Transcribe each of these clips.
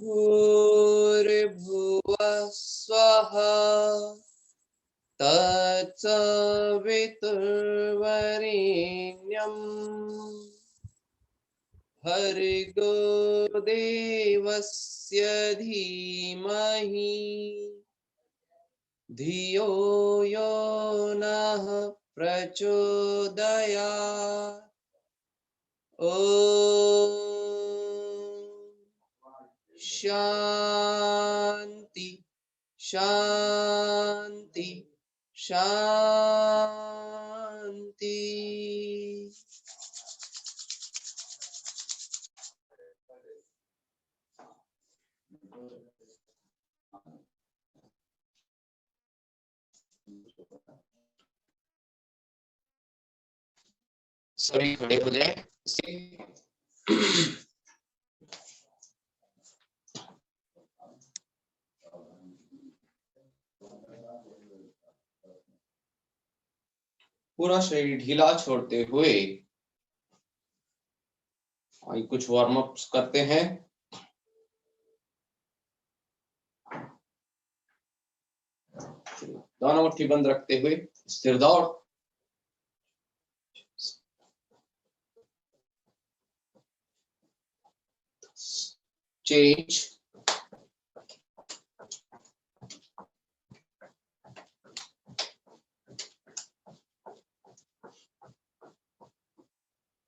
भूर्भुवः स्वः तत्सवितुर्वरेण्यम् भर्गो देवस्य धीमहि धियो यो नः प्रचोदयात्। ॐ शांति शांति शांति। सभी खड़े हो जाए। पूरा शरीर ढीला छोड़ते हुए कुछ वार्म अप्स करते हैं। दोनों मुट्ठी बंद रखते हुए स्थिर दौड़। चेंज।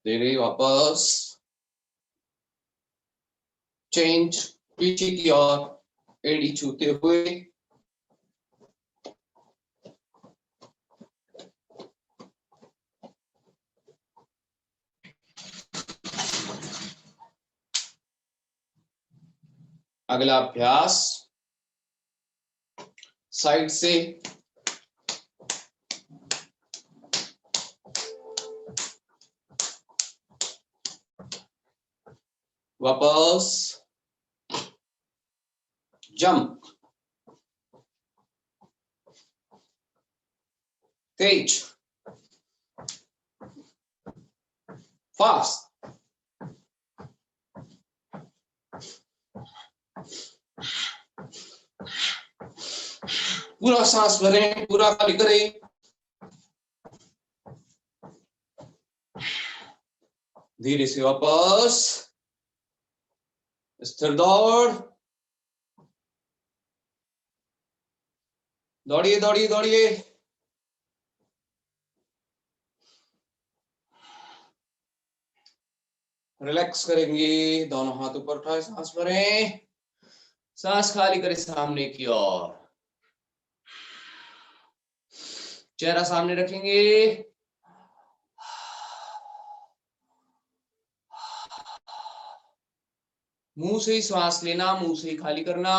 धीरे वापस। चेंज। पीछे की ओर एड़ी छूते हुए। अगला अभ्यास साइड से वापस जंप। तेज फास्ट। पूरा सांस भरें, पूरा खाली करें। धीरे से वापस स्थिर दौड़। दौड़िए दौड़िए दौड़िए। रिलैक्स करेंगे। दोनों हाथ ऊपर उठाए, सांस भरें, सांस खाली करें सामने की ओर। चेहरा सामने रखेंगे। मुंह से ही श्वास लेना, मुंह से ही खाली करना।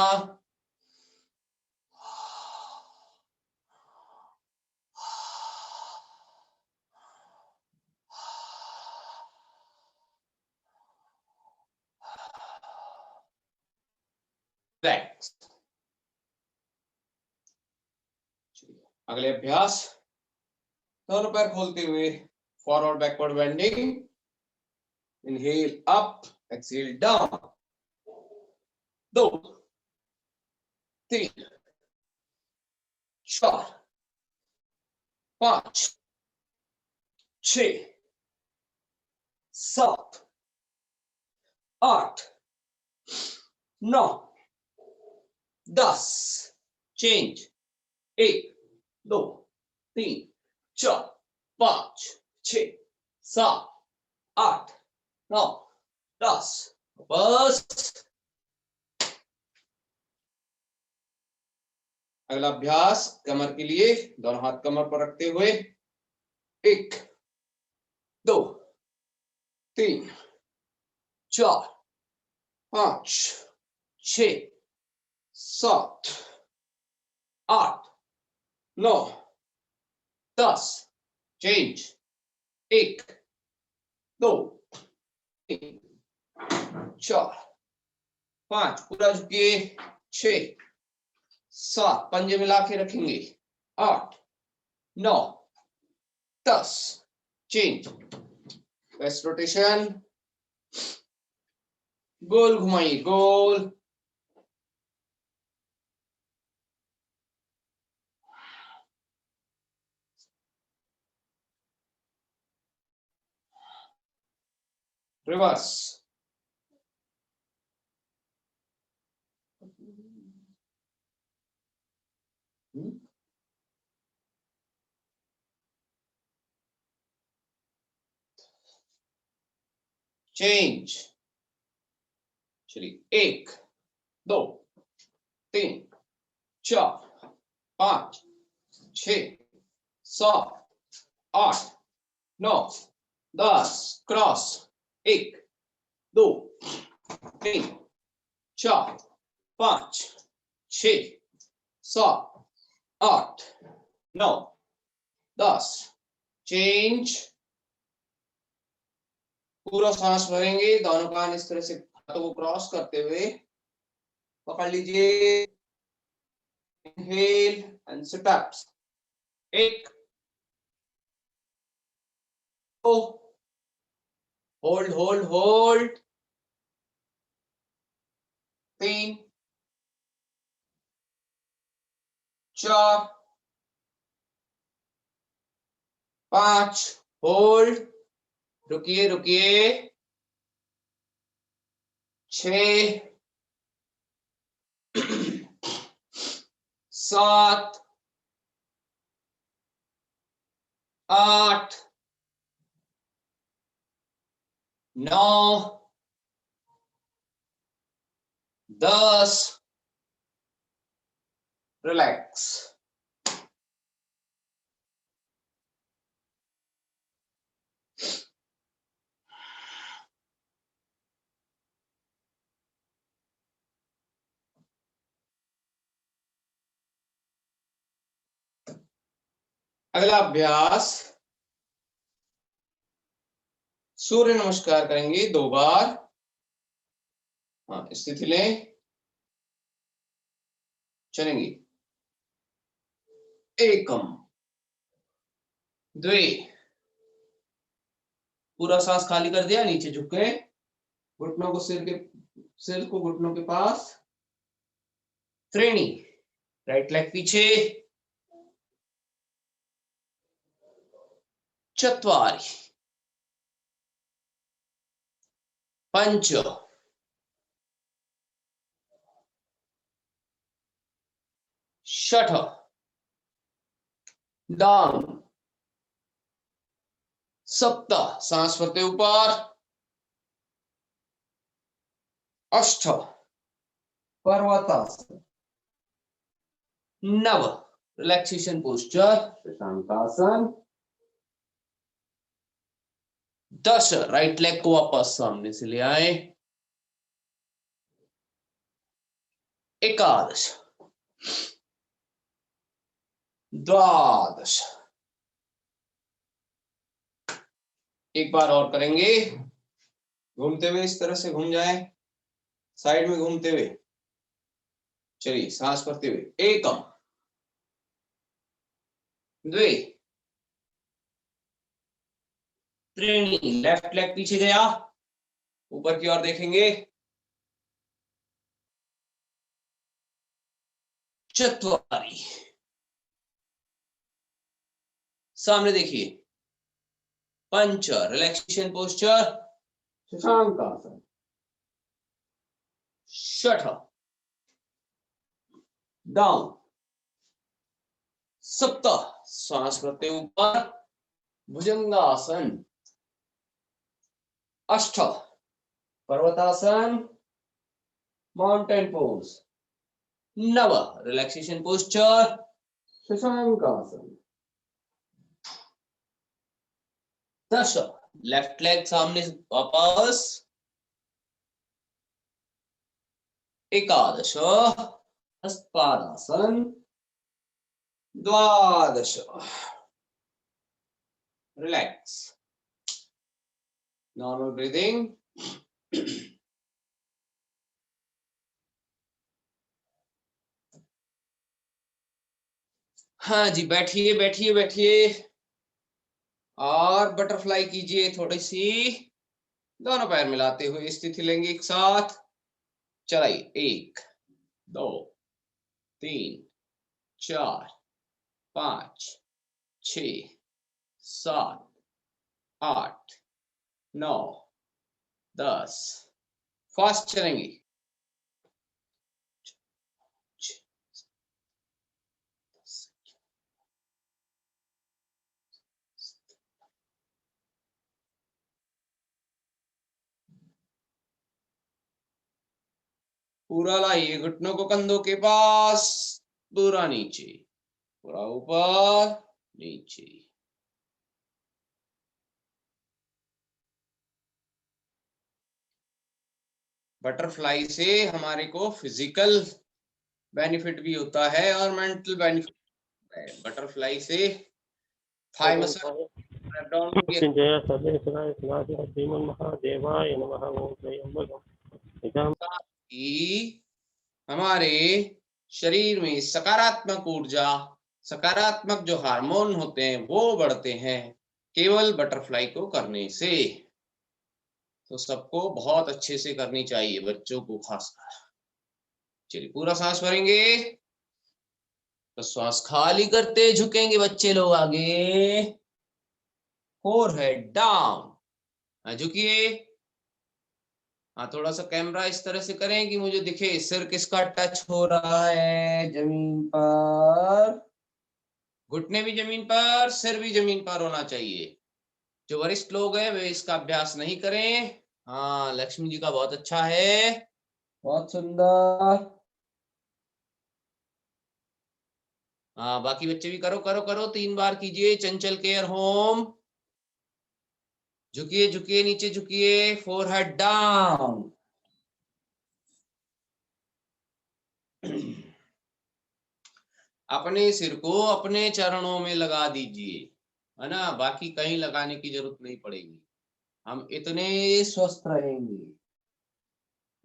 रिलैक्स। अगले अभ्यास दोनों पैर खोलते हुए forward backward bending. Inhale up, exhale down. 2 3 4 5 6 7 8 9 10। Change. 1 2 3 4 5 6 7 8 9 10। बस। अगला अभ्यास कमर के लिए दोनों हाथ कमर पर रखते हुए 1 2 3 4 5 6 7 8 9 10। चेंज। 1 2 3 4 5। पूरा झुकिए। 6 7। पंजे मिला के रखेंगे। 8 9 10। चेंज। Waist rotation. गोल घुमाइए, गोल रिवर्स, चेंज। चलिए 1 2 3 4 5 6 7 8 9 10 क्रॉस 1 2 3 4 5 6 7 8 9 10 चेंज। पूरा सांस भरेंगे, दोनों कान इस तरह से हाथों को क्रॉस करते हुए पकड़ लीजिए। Inhale and sit up. 1 2 hold hold hold 3 4 5 hold, रुकिए रुकिए 6 7 8 9 10 रिलैक्स। अगला अभ्यास सूर्य नमस्कार करेंगे 2 बार। हाँ, स्थिति लें, चलेंगे। एकम, द्वे, पूरा सांस खाली कर दिया, नीचे झुक गए, घुटनों को सिर को घुटनों के पास। त्रीणी, राइट लेग पीछे। चत्वारि, पंच, षठ, डाउन, सप्त, सांस भरते ऊपर, अष्ट, पर्वतासन, नव, relaxation posture, Shashankasana, 10, right leg को वापस सामने से ले आए, एकादश, द्वादश। एक बार और करेंगे, घूमते हुए इस तरह से घूम जाए, साइड में घूमते हुए। चलिए सांस भरते हुए, एकम, द्वे, त्रीणी, लेफ्ट लेग पीछे गया, ऊपर की ओर देखेंगे, चत्वारी, सामने देखिए, पंच, रिलैक्सेशन पोस्चर, शशांकासन, षठ, डाउन, सप्त, सांस भरते ऊपर, भुजंगासन, अष्ट, पर्वतासन, माउंटेन पोज, नव, relaxation posture, Shashankasana, 10, left leg सामने वापस, एकादश, हस्तासन, द्वादश, रिलैक्स, नॉर्मल ब्रीदिंग। हाँ जी, बैठिए बैठिए बैठिए और बटरफ्लाई कीजिए थोड़ी सी, दोनों पैर मिलाते हुए स्थिति लेंगे एक साथ। चलाइए, 1 2 3 4 5 6 7 8 9 10। फास्ट चलेंगे। पूरा लाइए घुटनों को कंधों के पास, पूरा नीचे, पूरा ऊपर नीचे। बटरफ्लाई से हमारे को फिजिकल बेनिफिट भी होता है और मेंटल बेनिफिट है। बटरफ्लाई से थाई मसल, एब्डोमेन की हमारे शरीर में सकारात्मक ऊर्जा, सकारात्मक जो हार्मोन होते हैं वो बढ़ते हैं केवल बटरफ्लाई को करने से। तो सबको बहुत अच्छे से करनी चाहिए, बच्चों को खासकर। चलिए पूरा सांस भरेंगे, तो श्वास खाली करते झुकेंगे बच्चे लोग आगे, फोरहेड डाउन, झुकिए। हाँ, थोड़ा सा कैमरा इस तरह से करें कि मुझे दिखे सिर किसका टच हो रहा है जमीन पर। घुटने भी जमीन पर, सिर भी जमीन पर होना चाहिए। जो वरिष्ठ लोग हैं वे इसका अभ्यास नहीं करें। हाँ, लक्ष्मी जी का बहुत अच्छा है, बहुत सुंदर। हाँ, बाकी बच्चे भी करो करो करो, 3 बार कीजिए। चंचल केयर होम, झुकिए झुकिए, नीचे झुकिए, फोरहेड डाउन। अपने सिर को अपने चरणों में लगा दीजिए, है ना, बाकी कहीं लगाने की जरूरत नहीं पड़ेगी। हम इतने स्वस्थ रहेंगे।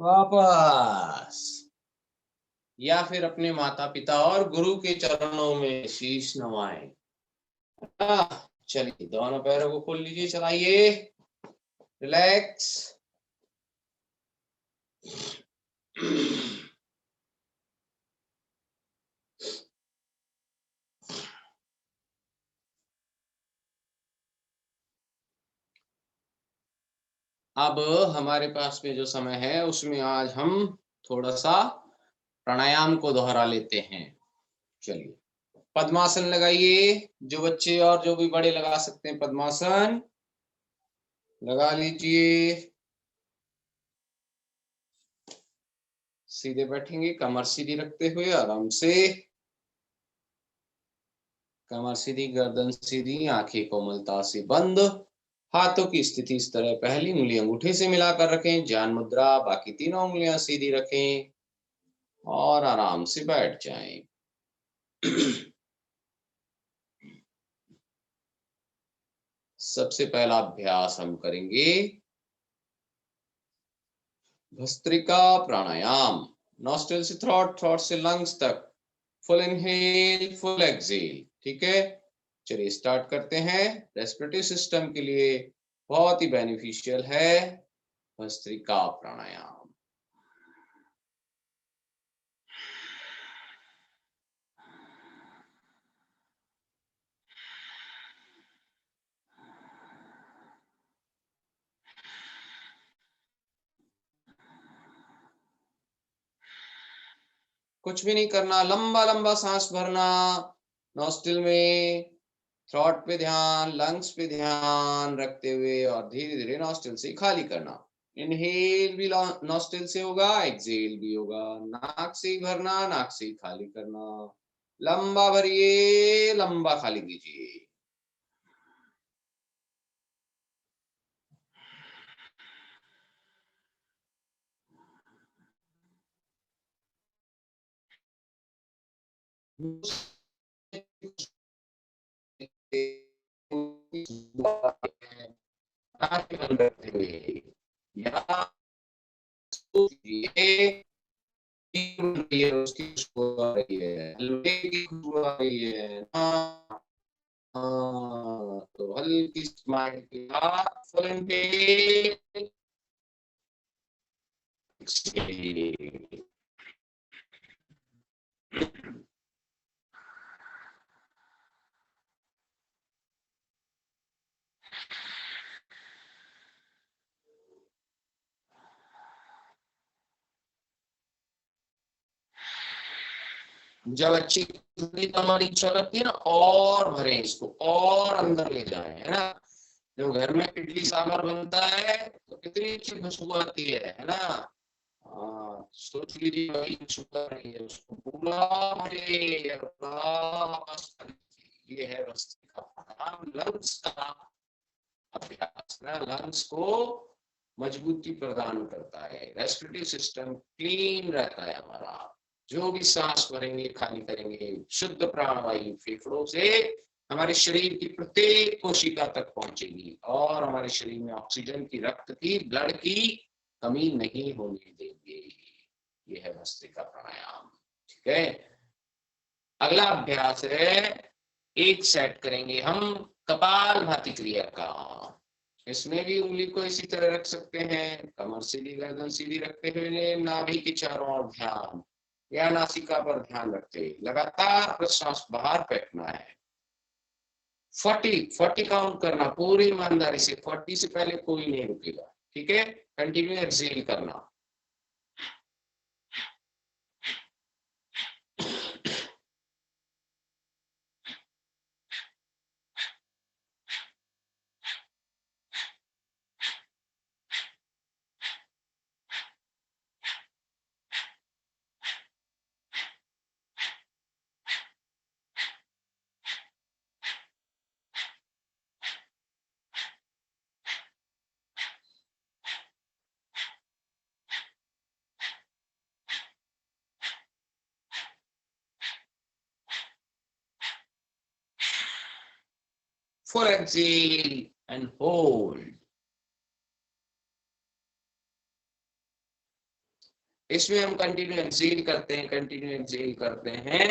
वापस, या फिर अपने माता पिता और गुरु के चरणों में शीश नवाएं। चलिए दोनों पैरों को खोल लीजिए, चलाइए, रिलैक्स। अब हमारे पास में जो समय है उसमें आज हम थोड़ा सा प्राणायाम को दोहरा लेते हैं। चलिए पद्मासन लगाइए, जो बच्चे और जो भी बड़े लगा सकते हैं पद्मासन लगा लीजिए। सीधे बैठेंगे, कमर सीधी रखते हुए आराम से, कमर सीधी, गर्दन सीधी, आंखें कोमलता से बंद। हाथों की स्थिति इस तरह, पहली उंगली अंगूठे से मिलाकर रखें, ज्ञान मुद्रा, बाकी तीनों उंगलियां सीधी रखें और आराम से बैठ जाएं। सबसे पहला अभ्यास हम करेंगे भस्त्रिका प्राणायाम। नॉस्ट्रिल से थ्रोट, थ्रोट से लंग्स तक, फुल इनहेल फुल एक्सहेल। ठीक है, चलिए स्टार्ट करते हैं। रेस्पिरेटरी सिस्टम के लिए बहुत ही बेनिफिशियल है भस्त्रिका प्राणायाम। कुछ भी नहीं करना, लंबा लंबा सांस भरना नॉस्ट्रिल में, थ्रोट पे ध्यान, लंग्स पे ध्यान रखते हुए और धीरे धीरे नॉस्ट्रिल से खाली करना। इनहेल भी नॉस्ट्रिल से होगा, एक्सहेल भी होगा। नाक से ही भरना, नाक से ही खाली करना। लंबा भरिए, लंबा खाली कीजिए। आंखें बंद करते हुए या उसकी खुशबू आ रही है, हलवे की खुशबू आ रही है। तो हल्की स्माइल के साथ फुल इनहेल, एक्सहेल। जब अच्छी खुशबू तो हमारी इच्छा करती है ना और भरे इसको और अंदर ले जाए, है ना। जब घर में इडली सांभर बनता है तो कितनी अच्छी खुशबू आती है ना। हाँ, सोच लीजिए वही खुशबू आ रही है, उसको पूरा भरे बस। ये है वस्तु का नाम लंग्स का अभ्यास ना, लंग्स को मजबूती प्रदान करता है, रेस्पिरेटरी सिस्टम क्लीन रहता है हमारा। जो भी सांस भरेंगे खाली करेंगे, शुद्ध प्राणवायु फेफड़ों से हमारे शरीर की प्रत्येक कोशिका तक पहुंचेगी और हमारे शरीर में ऑक्सीजन की, रक्त की, ब्लड की कमी नहीं होने देंगे। ये है भस्त्रिका प्राणायाम। ठीक है, अगला अभ्यास है, एक सेट करेंगे हम कपाल भाती क्रिया का। इसमें भी उंगली को इसी तरह रख सकते हैं, कमर सीधी, गर्दन सीधी रखते हुए नाभि के चारों ओर ध्यान या नासिका पर ध्यान रखते लगातार प्रश्वास बाहर फेंकना है। 40 काउंट करना पूरी ईमानदारी से, 40 से पहले कोई नहीं रुकेगा। ठीक है, कंटिन्यू एक्सेल करना। Full exhale and hold. इसमें हम कंटिन्यू एक्सेल करते हैं, कंटिन्यू एक्सेल करते हैं।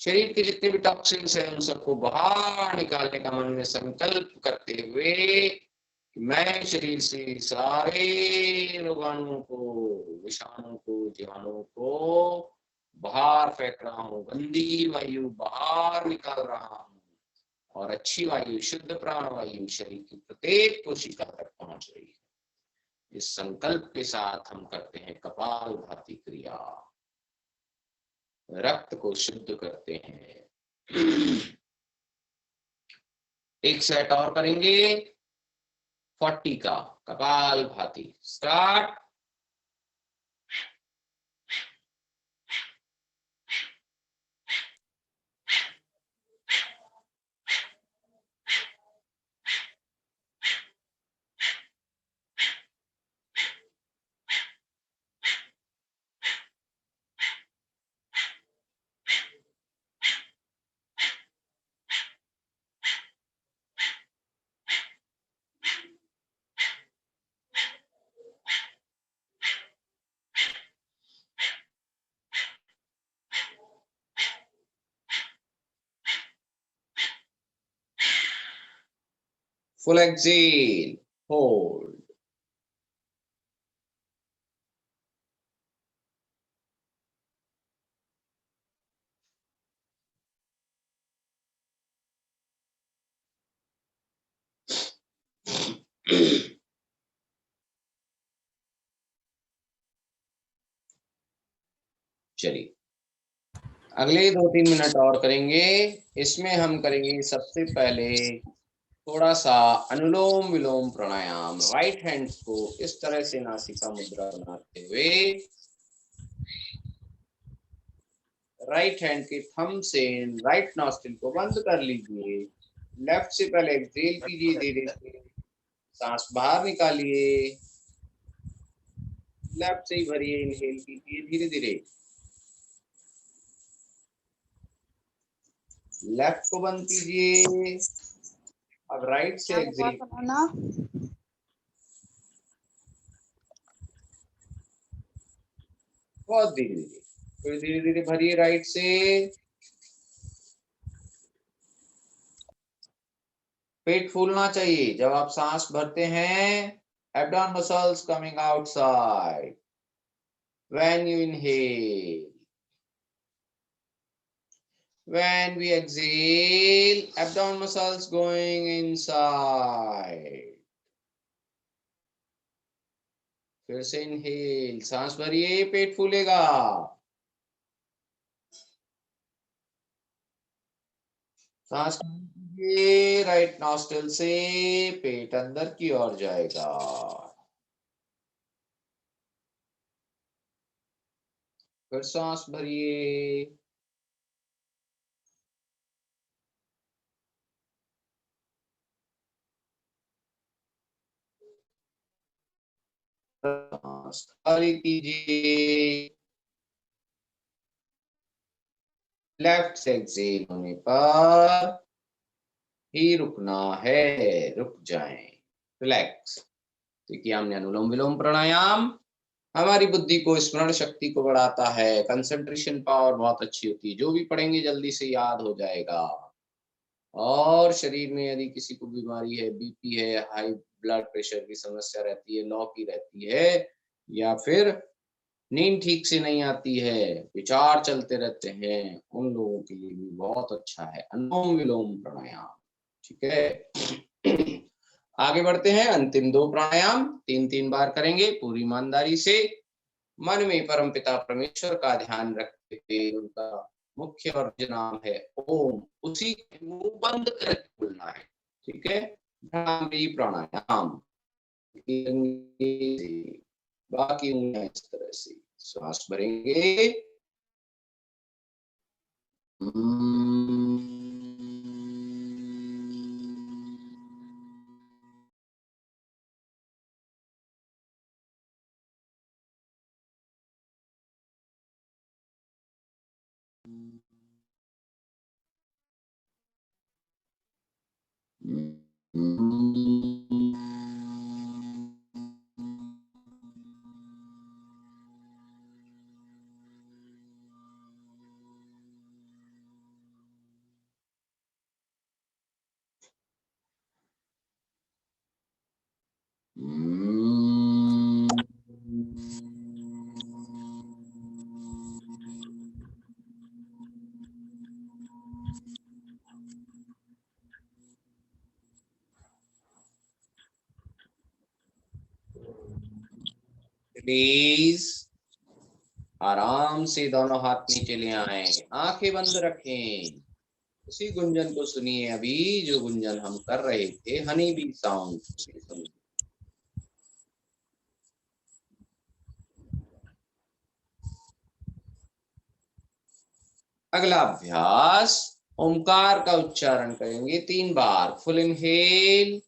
शरीर के जितने भी टॉक्सिन्स हैं उन सबको बाहर निकालने का मन में संकल्प करते हुए मैं शरीर से सारे रोगाणुओं को, विषाणुओं को, जीवाणुओं को बाहर फेंक रहा हूँ, गंदी वायु बाहर निकाल रहा हूँ और अच्छी वायु, शुद्ध प्राणवायु शरीर की प्रत्येक कोशिका तक पहुंच रही है। इस संकल्प के साथ हम करते हैं कपाल भाती क्रिया, रक्त को शुद्ध करते हैं। एक सेट और करेंगे 40 का kapalbhati. Start. Full exhale, hold. चलिए अगले 2-3 मिनट और करेंगे। इसमें हम करेंगे सबसे पहले थोड़ा सा अनुलोम विलोम प्राणायाम। राइट हैंड को इस तरह से नासिका मुद्रा बनाते हुए राइट हैंड के थंब से राइट नॉस्ट्रिल को बंद कर लीजिए। लेफ्ट से पहले एक्सहेल कीजिए, धीरे से सांस बाहर निकालिए, लेफ्ट से ही भरिए, इनहेल कीजिए धीरे धीरे, लेफ्ट को बंद कीजिए। अब राइट से एक्सहेल, बहुत धीरे धीरे, फिर धीरे धीरे भरिए राइट से। पेट फूलना चाहिए जब आप सांस भरते हैं। Abdomen muscles coming outside when you inhale. When we exhale, abdomen muscles going inside. फिर से इनहेल, सांस भरिए, पेट फूलेगा। सांस लीजिए, राइट नॉस्ट्रिल से पेट अंदर की ओर जाएगा। फिर सांस भरिए। सांस खाली कीजिए। लेफ्ट से एक्सेल होने पर ही रुकना है, रुक जाएं, रिलैक्स। देखिए हमने अनुलोम विलोम प्राणायाम हमारी बुद्धि को, स्मरण शक्ति को बढ़ाता है, कंसंट्रेशन पावर बहुत अच्छी होती है, जो भी पढ़ेंगे जल्दी से याद हो जाएगा। और शरीर में यदि किसी को बीमारी है, बीपी है, हाई ब्लड प्रेशर की समस्या रहती है, लो की रहती है, या फिर नींद ठीक से नहीं आती है, विचार चलते रहते हैं, उन लोगों के लिए भी बहुत अच्छा है अनुलोम विलोम प्राणायाम। ठीक है। आगे बढ़ते हैं, अंतिम 2 प्राणायाम 3-3 बार करेंगे पूरी ईमानदारी से। मन में परमपिता परमेश्वर का ध्यान रखते हुए उनका मुख्य वर्ज्य नाम है ओम, उसी मुंह बंद करके बोलना है। ठीक है। भ्रामरी प्राणायाम, बाकी उंगलियां इस तरह से श्वास भरेंगे। रिलीज। आराम से दोनों हाथ नीचे ले आए, आंखें बंद रखें। उसी गुंजन को सुनिए, अभी जो गुंजन हम कर रहे थे, हनी बी साउंड। अगला अभ्यास, ओमकार का उच्चारण करेंगे 3 बार। फुल इनहेल,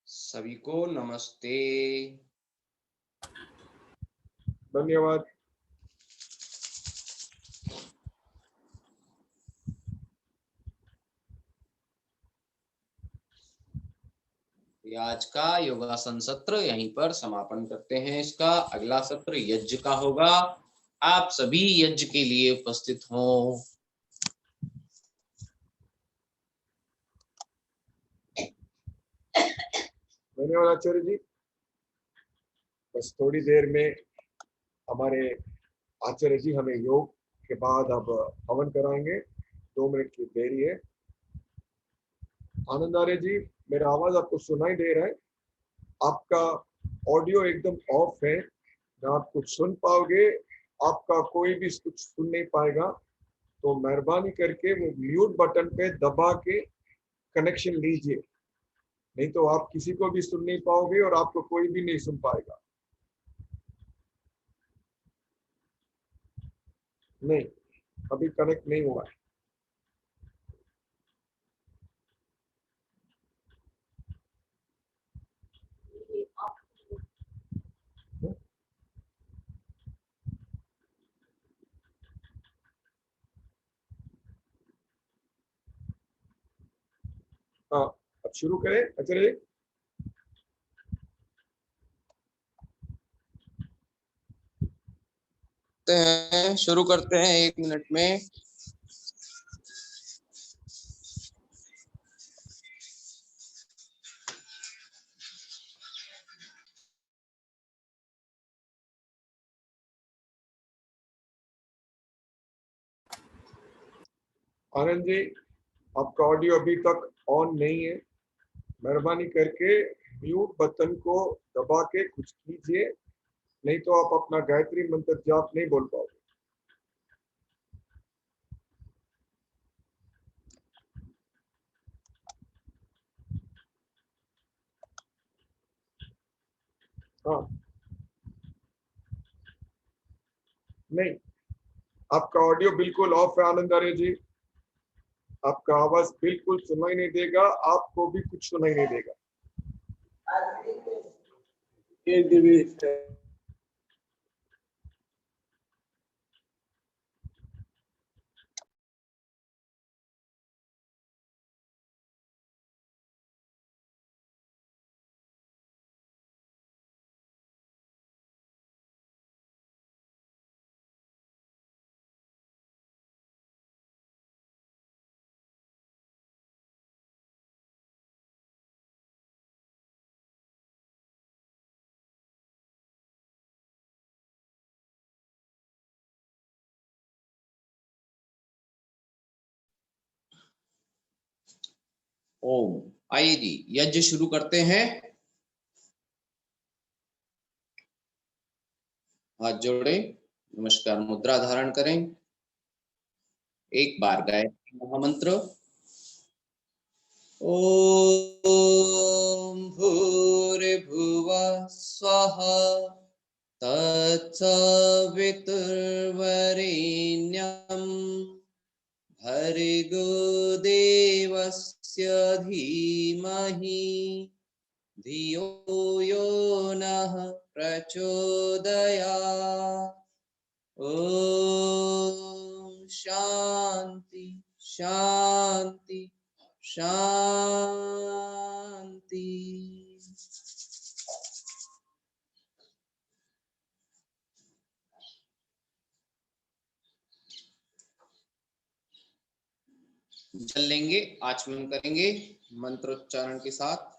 सभी को नमस्ते। धन्यवाद। आज का योगासन सत्र यहीं पर समापन करते हैं। इसका अगला सत्र यज्ञ का होगा। आप सभी यज्ञ के लिए उपस्थित हों। धन्यवाद आचार्य जी। बस थोड़ी देर में हमारे आचार्य जी हमें योग के बाद अब हवन कराएंगे। 2 मिनट की देरी है। आनंद आर्य जी, मेरा आवाज आपको सुनाई दे रहा है? आपका ऑडियो एकदम ऑफ है, ना आप कुछ सुन पाओगे, आपका कोई भी कुछ सुन नहीं पाएगा। तो मेहरबानी करके वो म्यूट बटन पे दबा के कनेक्शन लीजिए, नहीं तो आप किसी को भी सुन नहीं पाओगे और आपको कोई भी नहीं सुन पाएगा। नहीं, अभी कनेक्ट नहीं हुआ है। शुरू करें आचार्य जी? शुरू करते हैं 1 मिनट में। आनंद जी, आपका ऑडियो अभी तक ऑन नहीं है, मेहरबानी करके म्यूट बटन को दबा के कुछ कीजिए, नहीं तो आप अपना गायत्री मंत्र जाप नहीं बोल पाओगे। हाँ, नहीं, आपका ऑडियो बिल्कुल ऑफ है आनंद आर्य जी, आपका आवाज बिल्कुल सुनाई नहीं देगा, आपको भी कुछ सुनाई नहीं देगा। ओम। आइए जी, यज्ञ शुरू करते हैं। हाथ जोड़े, नमस्कार मुद्रा धारण करें। एक बार गायत्री महामंत्र। ओम भूर्भुवः स्वः तत्सवितुर्वरेण्यं भर्गो देवस्य धीमहि धियो यो नः प्रचोदयात्। ओम शांति शांति शांति। जल लेंगे, आचमन करेंगे मंत्रोच्चारण के साथ।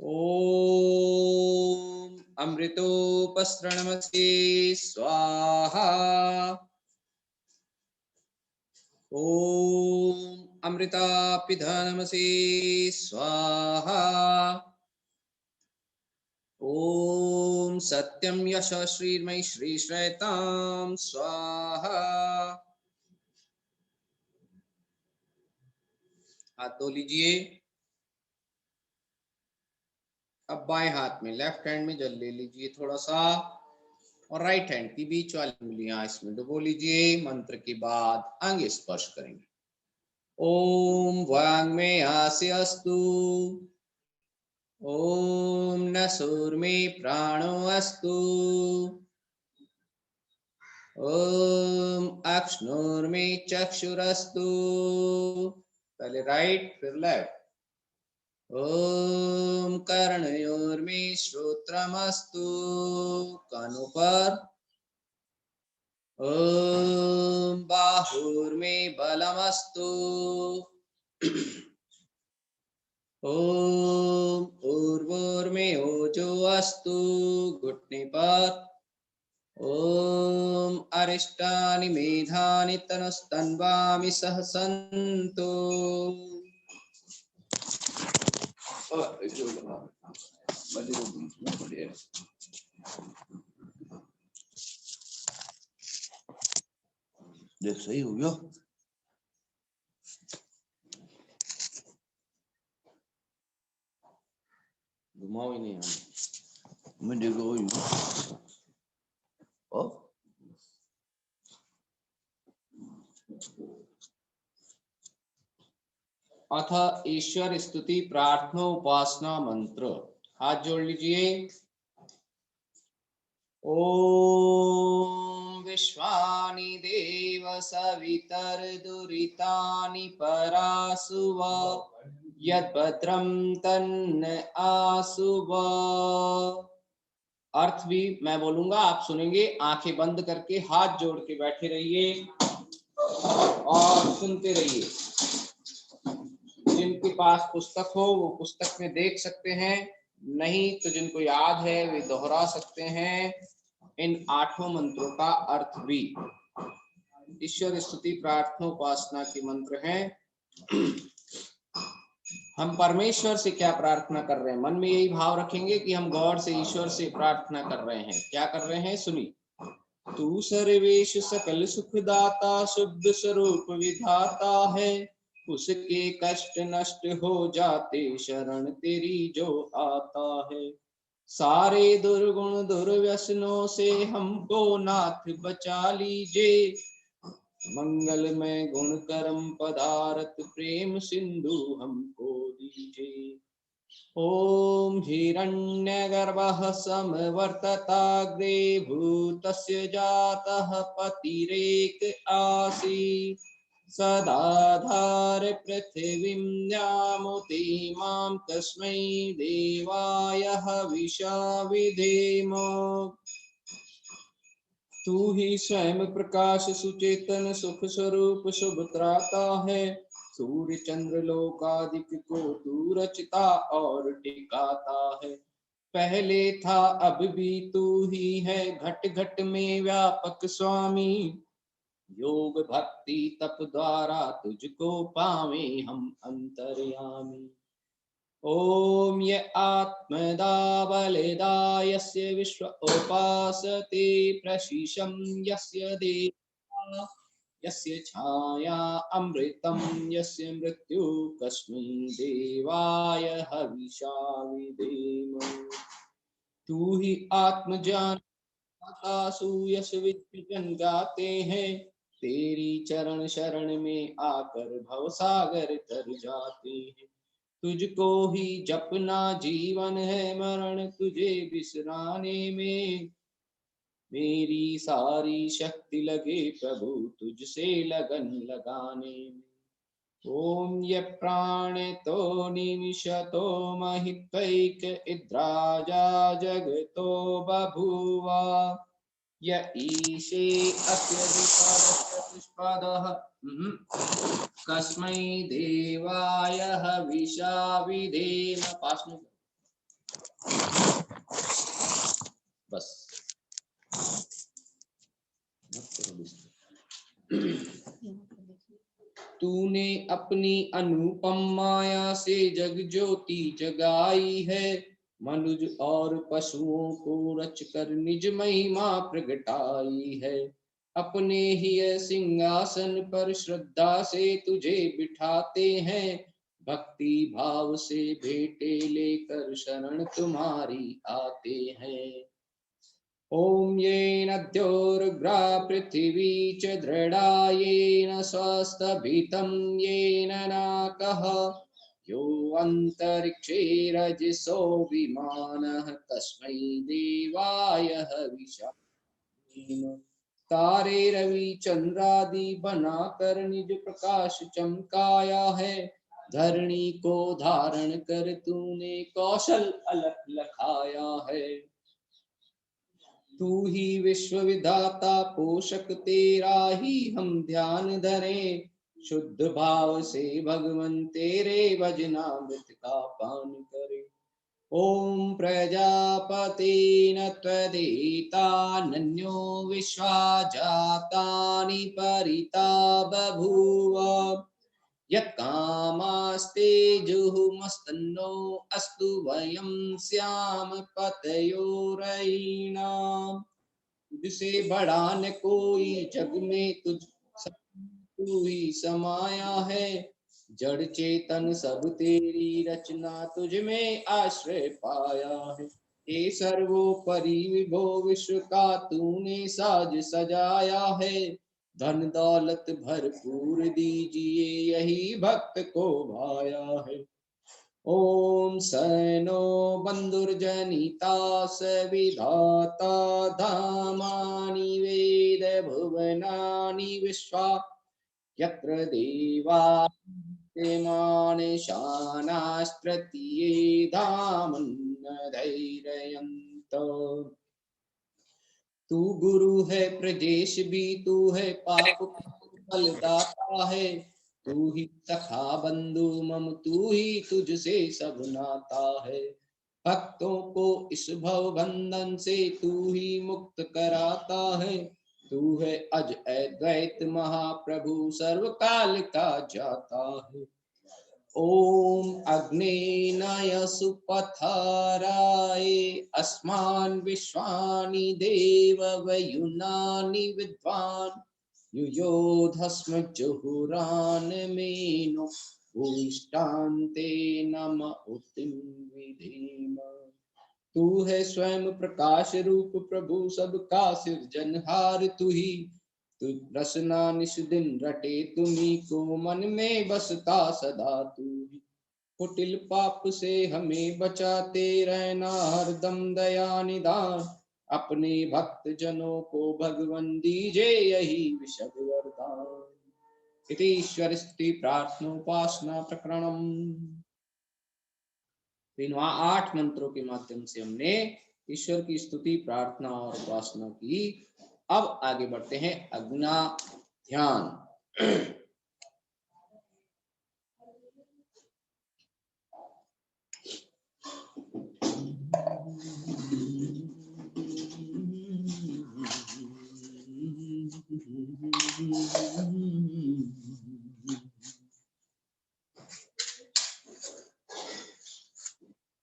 ओम अमृतोपस्रणमसे स्वाहा। ओम अमृतापिधानमसे स्वाहा। ओम सत्यम यश श्रीर्मयि श्री श्रेताम स्वाहा। हाथ धो लीजिए। अब बाएं हाथ में, लेफ्ट हैंड में जल ले लीजिए थोड़ा सा, और राइट हैंड की बीच वाली उंगलियां इसमें डुबो लीजिए। मंत्र के बाद अंग स्पर्श करेंगे। ओम वांग में आसे अस्तु। ओम नसूर में प्राणो अस्तु। ओम अक्ष्णोर में चक्षुरस्तु। पहले राइट फिर लेफ्ट। ओम कर्णयोर में श्रोत्रमस्तु, कानों पर। ओम बाहुर में बलमस्तु। ओम ऊर्वोर में ओजो अस्तु, घुटने पर। ओम अरिष्टानि मेधानि तनुस्तन्वामि सहसन्तु। देख सही हो गया। घुमाओ ही नहीं हम, मैं देखो ही ओ अथ ईश्वर स्तुति प्रार्थना उपासना मंत्र। हाथ जोड़ लीजिए। ओम विश्वानि देव सवितर दुरितानि परासुव यद भद्रम तन्न आसुव। अर्थ भी मैं बोलूंगा, आप सुनेंगे। आंखें बंद करके हाथ जोड़ के बैठे रहिए और सुनते रहिए। जिनके पास पुस्तक हो वो पुस्तक में देख सकते हैं, नहीं तो जिनको याद है वे दोहरा सकते हैं इन 8 मंत्रों का अर्थ भी। ईश्वर स्तुति प्रार्थना उपासना के मंत्र हैं। हम परमेश्वर से क्या प्रार्थना कर रहे हैं, मन में यही भाव रखेंगे कि हम गॉड से, ईश्वर से प्रार्थना कर रहे हैं। क्या कर रहे हैं सुनिए। तू सर्वेश सकल सुखदाता, शुद्ध स्वरूप विधाता है। उसके कष्ट नष्ट हो जाते, शरण तेरी जो आता है। सारे दुर्गुण दुर्व्यसनों से हमको नाथ बचा लीजिए। मंगलमय गुण कर्म पदार्थ प्रेम सिंधु हमको दीजिए। ओम हिरण्यगर्भः समवर्तताग्रे, भूतस्य जातः पतिरेक आसी। सदाधार पृथिवीं यामुति मां, तस्मै देवाय हविषा विधेम। तू ही स्वयं प्रकाश सुचेतन, सुख स्वरूप शुभ त्राता है। सूर्य चंद्र लोकादिक को तू रचता और टिकाता है। पहले था अब भी तू ही है, घट घट में व्यापक स्वामी। योग भक्ति तप द्वारा तुझको पावे हम अंतर्यामी। ओम य आत्मदा बलिदा, यस्य विश्व उपासते प्रशिशं यस्य देवा। यस्य छाया अमृतं, यस्य मृत्यु कस्मै देवाय हविषा विधेम। तू ही आत्मज्ञान सूयस विद्यजन गाते हैं। तेरी चरण शरण में आकर भवसागर तर जाते हैं। तुझको ही जपना जीवन है, मरण तुझे बिसराने में। मेरी सारी शक्ति लगे प्रभु तुझसे लगन लगाने में। ओम ये प्राण तो निमिषतो महित्वैक इद्राजा जगतो बभूवा। य ईशे अस्य पुष्पदः कस्मै देवाय हविषा विधेम। पास में बस। तूने अपनी अनुपम माया से जग ज्योति जगाई है। मनुज और पशुओं को रचकर निज महिमा प्रगटाई है। अपने ही सिंहासन पर श्रद्धा से तुझे बिठाते हैं। भक्ति भाव से भेंटे लेकर शरण तुम्हारी आते हैं। ओम येन द्योर्ग्रा पृथिवी च दृढ़ा, येन स्वस्थभितं येन नाकः। यो अंतरिक्षे रजसो विमानः, तस्मै देवाय हविषा। तारे रवि चंद्रादि बनाकर निज प्रकाश चमकाया है। धरणी को धारण कर तूने कौशल अलख लखाया है। तू ही विश्व विधाता पोषक, तेरा ही हम ध्यान धरें। शुद्ध भाव से भगवन तेरे भजनामृत का पान करें। ओम प्रजापति न त्वदिता, नन्यो विश्वा जातानि परिता बभूव। यत्कामास्ते जुहुमस्तन्नो अस्तु, वयं स्याम पतयो रयिणाम्। तुझसे बड़ा न कोई जग में, तू ही समाया है। जड़ चेतन सब तेरी रचना, तुझ में आश्रय पाया है। हे सर्वोपरि विभो विश्व का तूने साज सजाया है। धन दौलत भरपूर दीजिए, यही भक्त को भाया है। ओम सैनो बंधुर्जनिता सविधाता, धामानि वेद भुवनानि विश्वा। यत्र देवा मानशानास्प्रतीयेधामन्नधैर्ययन्त तू गुरु है प्रदेश भी तू है पाप फलदाता है तू ही सखा बंधु मम तू ही तुझसे सब नाता है भक्तों को इस भव बंधन से तू ही मुक्त कराता है तू है अज अद्वैत महाप्रभु सर्वकाल का जाता है ओम अग्नेनाय सुपथाराय अस्मान् विश्वानि देव वयुनानि विद्वान् युयोधस्म जुहुरान मेनो भूष्टान्ते नम उतिम विधेम तू है स्वयं प्रकाश रूप प्रभु सबका सिरजनहार तू ही तू रसना निश दिन रटे तुम्ही को मन में बसता सदा तू ही कुटिल पाप से हमें बचाते रहना हरदम दया निदान अपने भक्त जनों को भगवन दीजे यही विशद वरदान इति ईश्वर स्तुति प्रार्थनोपासना प्रकरणम। इन 8 मंत्रों के माध्यम से हमने ईश्वर की स्तुति प्रार्थना और उपासना की। अब आगे बढ़ते हैं अज्ञा ध्यान।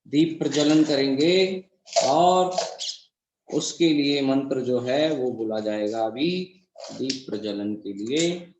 दीप प्रज्वलन करेंगे और उसके लिए मंत्र जो है वो बोला जाएगा अभी दीप प्रज्वलन के लिए।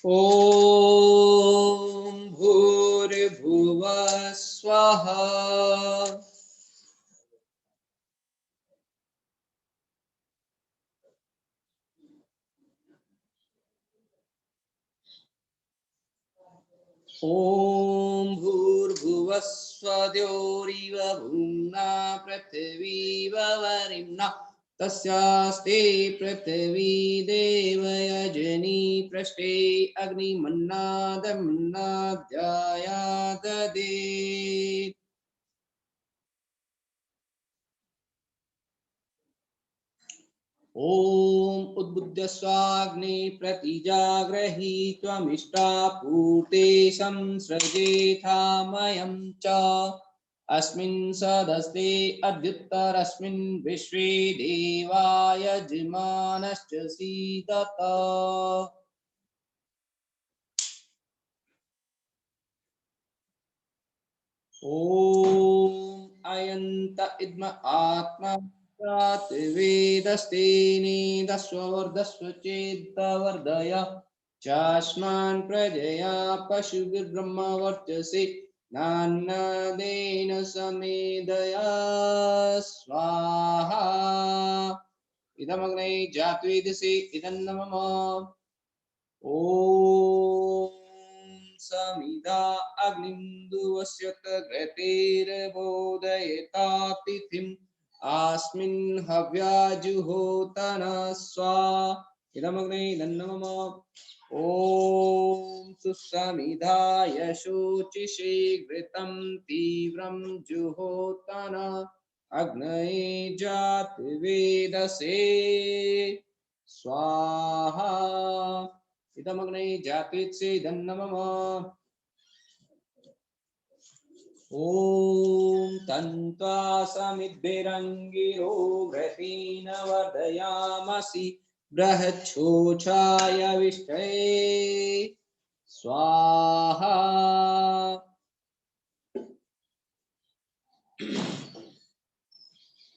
ओम भूर्भुवः स्वः ओम भूर्भुवः स्वद्योरिव भूम्ना पृथिवीव वरिम्ना तस्यास्ते पृथिवी देवयजनी पृष्ठे अग्निमन्नादमन्नाद्यायाददे ओम उद्बुद्ध स्वाग्नि प्रतिजाग्रही त्वमिष्टा पूते संसृजेथामयं च अस्मिन् सदस्ते अद्युत्तरस्मिन् विश्वे देवाय यजमानश्च सीदत ओम अयंत इद्म आत्मा वेदस्तेनेदस्वर्धस्व चेत्तवर्धय चास्मान् प्रजया पशुभिर्ब्रह्मवर्चसे नान्नदेन समेदया स्वाहा इदमग्ने जात्वेदसे इदन्नमम ओम समिधा अग्निन्दुवस्यत घृतेर्बोधयता तिथिम् अस्मिन् हव्याजुहोतन स्वा इदमग्ने इदन्नमम ओम सुसमिधाय शोचिषे घृतं तीव्रं जुहोतन अग्नये जातवेदसे स्वाहा इदमग्नये जातवेत्सेदं नमः ॐ तन्त्वा समिद्भिरङ्गिरो घृतेन वर्धयामसि बृहच्छोषाय विष्टये स्वाहा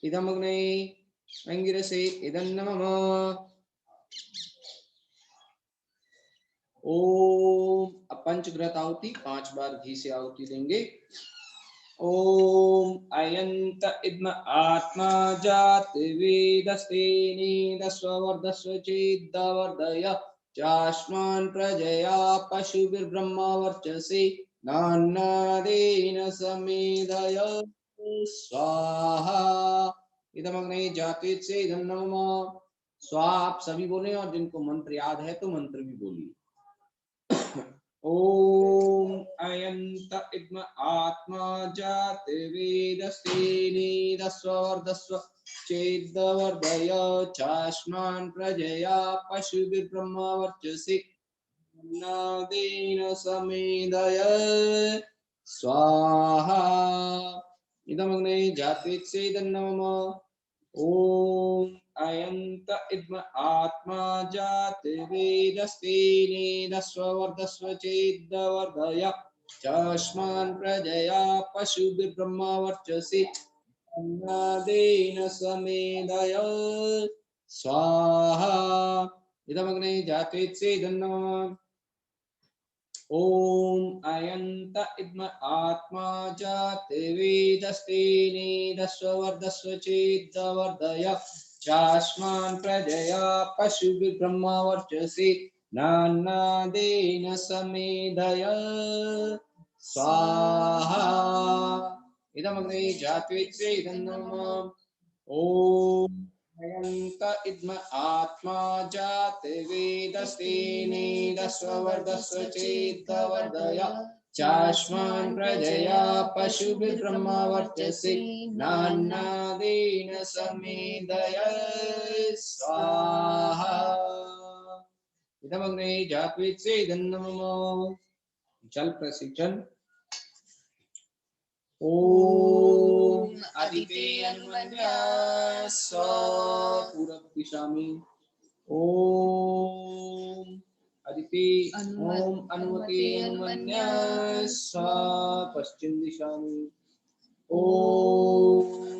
इदमग्नये अंगिरसे इदं नमः ओम पंचघृत आहुति 5 बार घी से आहुति देंगे। ओम अयंत इद्म आत्मा जात वेदस्तेनेदस्व वर्धस्व चेद्वर्धय चास्मान् प्रजया पशुभिर्ब्रह्मा वर्चसे नान्नादेन समेदय स्वाहा इदमग्नये जातवेत्से इदं नमः। स्वा आप सभी बोले और जिनको मंत्र याद है तो मंत्र भी बोलिए। ओम अयंत इद्म आत्मा जात वेदस्तेनेदस्व वर्धस्व चेद्वर्धय चास्मान् प्रजया पशुभिर्ब्रह्मा वर्चसे नादेन समेदय स्वाहा इदमग्नये जातवेत्से इदं नमः। ओम अयंत इद्म आत्मा जात वेदस्तेनेदस्व वर्धस्व चेद्वर्धय चास्मान् प्रजया पशुभिर्ब्रह्मा वर्चसे अन्नादेन समेदय स्वाहा इदमग्नये जातवेत्से इदं नमः। ओम अयंत इद्म आत्मा जात वेदस्तेनेदस्व वर्धस्व चेद्वर्धय चास्मान् प्रजया पशुभिर्ब्रह्मा वर्चसे नान्नादेन समेदय स्वाहा इदमग्नये जातवेत्से इदं नमः। ओम अयंत इद्म आत्मा जात वेदस्तेनेदस्व वर्धस्व चेद्वर्धय चास्मान् प्रजया पशुभिर्ब्रह्मा वर्चसे नान्नादेन समेदय स्वाहा इदमग्नये जातवेत्से इदं नमः। जल प्रशिक्षण। ओम अदिते अनुमन्यास पूर्व दिशा में ओम अदिते ओम अनुमते अनुमन्यास पश्चिम दिशा में ओम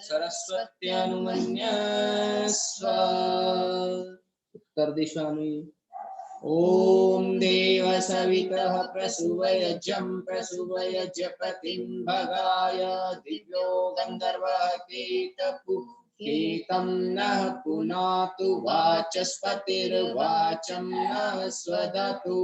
सरस्वती अनुमन्यास उत्तर दिशा में ओम देव सवितः प्रसूवयजं प्रसूवयजपतिं भगाय दिव्यो गंधर्वः केतं नः पुनातु वाचस्पतिर्वाचं नः स्वदतु।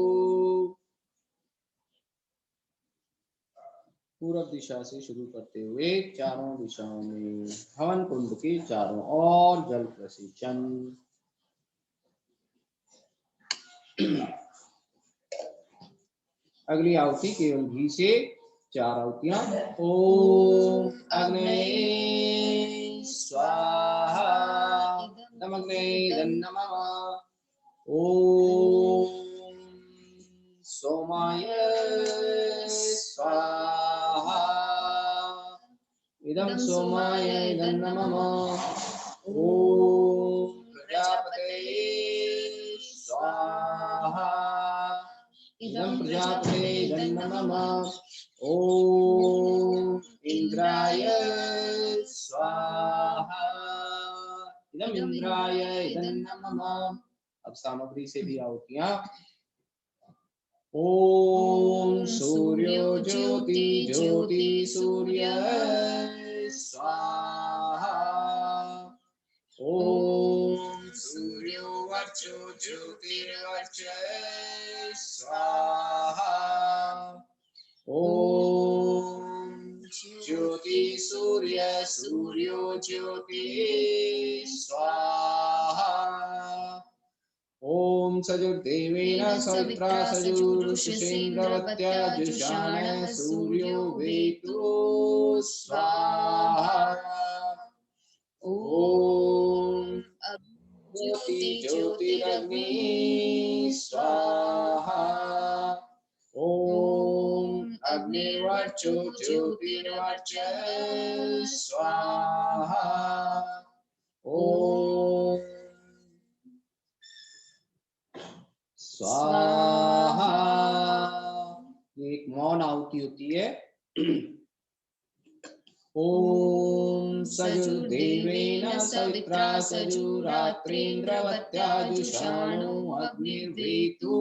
पूर्व दिशा से शुरू करते हुए चारों दिशाओं में हवन कुंड के चारों ओर जल प्रसिंचन। अगली आहुति केवल घी से 4 आहुतियां। ओम अग्नये स्वाहा इदमग्नये इदं नमः। ओम सोमाय स्वाहा इदं सोमाय इदं नमः। ओम प्रजापतये स्वाहा इदं प्रजापते इदं नमः। ओम इंद्राय स्वाहा इदं इंद्राय इदं नमः। अब सामग्री से भी आहुतियां। ओम सूर्यो ज्योति ज्योति सूर्य स्वाहा। ओम सूर्यो वर्चो ज्योतिर्वर्च स्वाहा। ओम ज्योति सूर्य सूर्यो ज्योति स्वाहा। ओम सजुर्देवेन सवित्रा सजुरुषेन्द्रवत्या जुषाण सूर्यो वेतु स्वाहा। ओम ज्योति ज्योतिरग्नि स्वाहा। ओम अग्निर्वर्चो ज्योतिर्वर्च स्वाहा। ओम स्वाहा। ये एक मौन आहुति होती है। ओम सजुर्देवेन सवित्रा सजुरात्रेन्द्रवत्या जुषाणो अग्निर्वेतु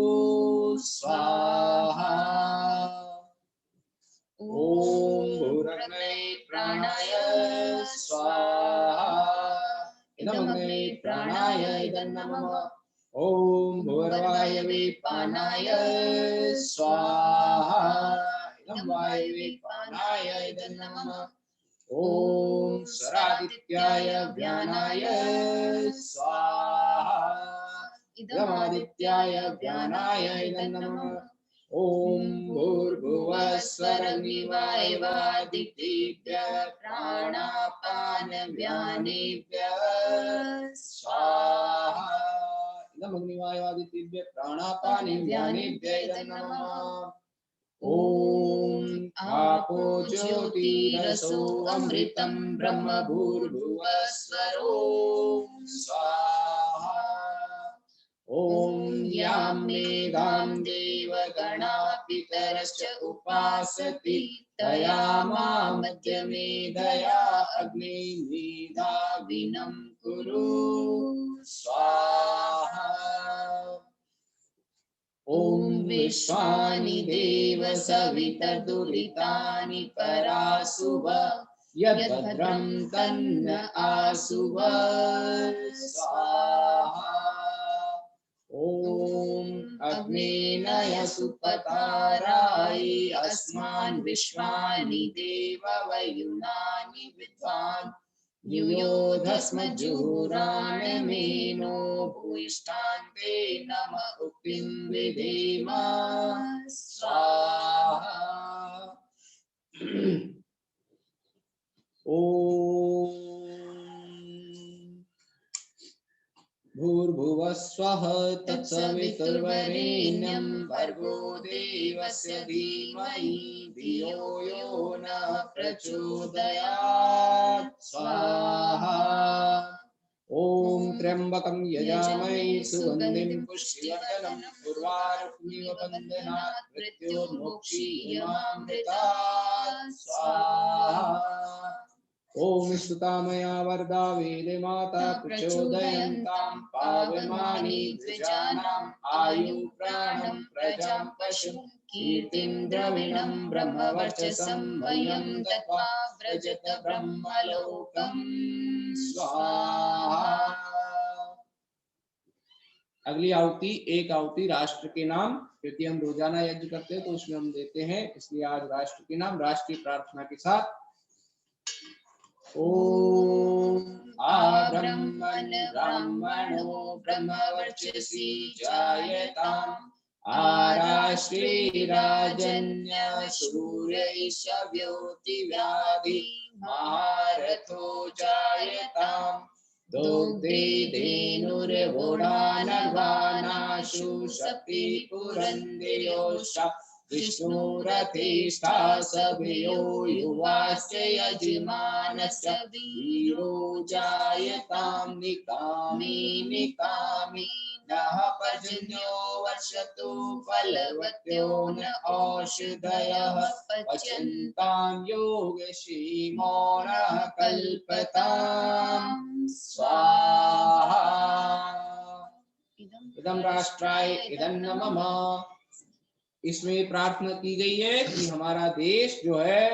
स्वाहा। ओम भूरग्ने प्राणाय स्वाहा। इदमग्ने प्राणाय इदं नमः। ओम भूर्वायवे पानाय स्वाहा। इदं वायवे पानाय इदं नमः। ओम स्वरादित्याय व्यानाय स्वाहा। इदमादित्याय व्यानाय इदं नमः। ओम भूर्भुवः स्वरग्निवायवादितेभ्यः प्राणापान व्यानेभ्यः स्वाहा। इदमग्निवायवादितेभ्यः प्राणापान व्यानेभ्यः इदं नमः। ओम आपो ज्योतिरसो अमृतं ब्रह्म भूर्भुवः स्वरो स्वाहा। ओम यां मेधां देवगणा पितरश्च उपासति तया मध्य मेधया अग्नि मेधाविनं कुरु स्वाहा। ओम विश्वानि देव सवितर्दुरितानि परासुव यद्भद्रं तन्न आसुव स्वाहा। ओम अग्नेनय सुपताराय अस्मान् विश्वानि देव वयुनानि विद्वान् युयोधस्मज्जुहुराणमेनो भूयिष्ठान्ते नम उक्तिं विधेम स्वाहा। ओम भूर्भुवः स्वः तत्सवितुर्वरेण्यं भर्गो देवस्य धीमहि धियो यो न प्रचोदयात् स्वाहा। ओम त्र्यंबकं यजामहे सुगंधिं पुष्टिवर्धनं उर्वारुकमिव बन्धनात् मृत्योर्मुक्षीयमामृतात् स्वाहा। ओम स्तुतामया वरदा वेदे माता प्रचोदयन्तां पावमानि द्विजानाम् आयु प्राणं प्रजां पशुं कीर्तिं द्रविणं ब्रह्मवर्चसं वयं दत्वा व्रजत ब्रह्मलोकं स्वाहा। अगली आहुति एक आहुति राष्ट्र के नाम, क्योंकि हम रोजाना यज्ञ करते हैं तो उसमें हम देते हैं, इसलिए आज राष्ट्र के नाम राष्ट्रीय प्रार्थना के साथ। ओम आब्रह्मन् ब्राह्मणो ब्रह्मवर्चसि जायताम् आराष्ट्रे राजन्य सूर्यैशव्योतिव्याधि महारथो जायताम् दोग्धे धेनुर्वोढानर्वाणाशु शक्ति पुरन्दयोषा विष्णुरथेष्ठा सभयो युवाश्च यजमानस्य वीरो जायतां निकामी नः पर्जन्यो वर्षतु फलवत्यो न औषधयः पच्यन्तां योगक्षेमो नः कल्पतां स्वाहा। इदं राष्ट्राय इदं न मम। इसमें प्रार्थना की गई है कि हमारा देश जो है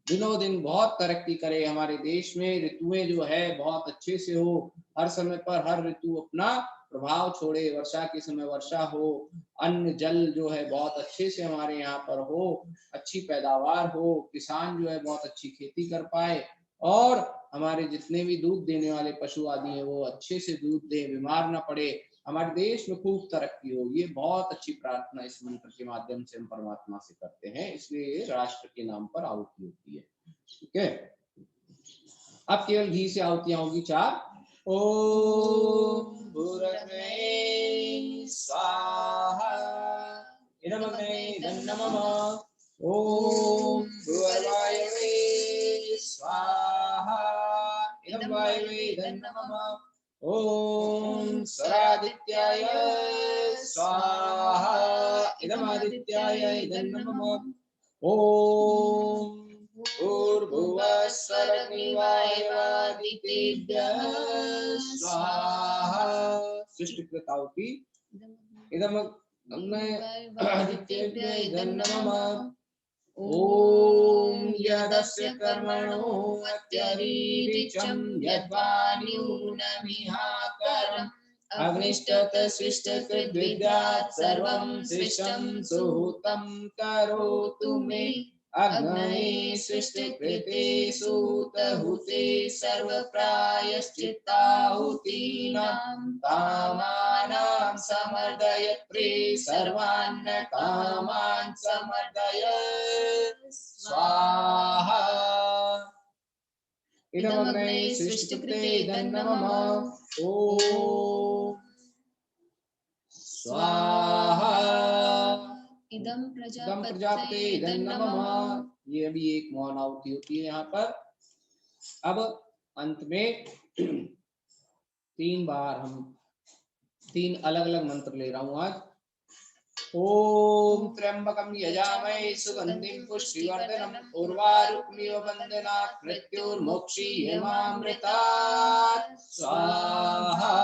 दिनों दिन बहुत तरक्की करे, हमारे देश में ऋतुएं जो है बहुत अच्छे से हो, हर समय पर हर ऋतु अपना प्रभाव छोड़े, वर्षा के समय वर्षा हो, अन्न जल जो है बहुत अच्छे से हमारे यहाँ पर हो, अच्छी पैदावार हो, किसान जो है बहुत अच्छी खेती कर पाए और हमारे जितने भी दूध देने वाले पशु आदि हैं वो अच्छे से दूध दे, बीमार ना पड़े, हमारे देश में खूब तरक्की हो। ये बहुत अच्छी प्रार्थना इस मंत्र के माध्यम से हम परमात्मा से करते हैं, इसलिए राष्ट्र के नाम पर आहुति होती है। ठीक है, अब केवल घी से आहुतियां होगी 4। ओम भूरग्ने स्वाहा इदमग्ने नमः। ओम भूर्वायवे स्वाहा इदं वायवे नमः। ओम स्वरादित्याय स्वाहा इदमादित्याय नमः। ओम भूर्भुवः स्वरग्निवायवादितेभ्यः स्वाहा। सृष्टिकृत आहुति इदमग्ने आदित्येभ्यः नमः। ओम यदस्य कर्मणो अत्यरीरिचं यद्वान्यूनमिहाकरम् अग्निष्टत सृष्टकृद्विद्यात् सर्वं सृष्टं सुहूतं करोतु मे। अग्नये सृष्टकृते सूतहुते सर्वप्रायश्चित्ताहुतीनां कामानां समर्दयत्रे सर्वान् कामान् समर्दय स्वाहा। इदमग्ने सृष्टकृते नमः। ओम स्वाहा इदं प्रजापते नमः। ये अभी एक मौन आहुति होती है यहाँ पर। अब अंत में 3 बार हम 3 अलग अलग मंत्र ले रहा हूं आज। ओम त्र्यंबकं यजामहे सुगंधिं पुष्टिवर्धनम् उर्वारुकमिव बन्धनात् मृत्योर्मोक्षीयमामृतात् स्वाहा।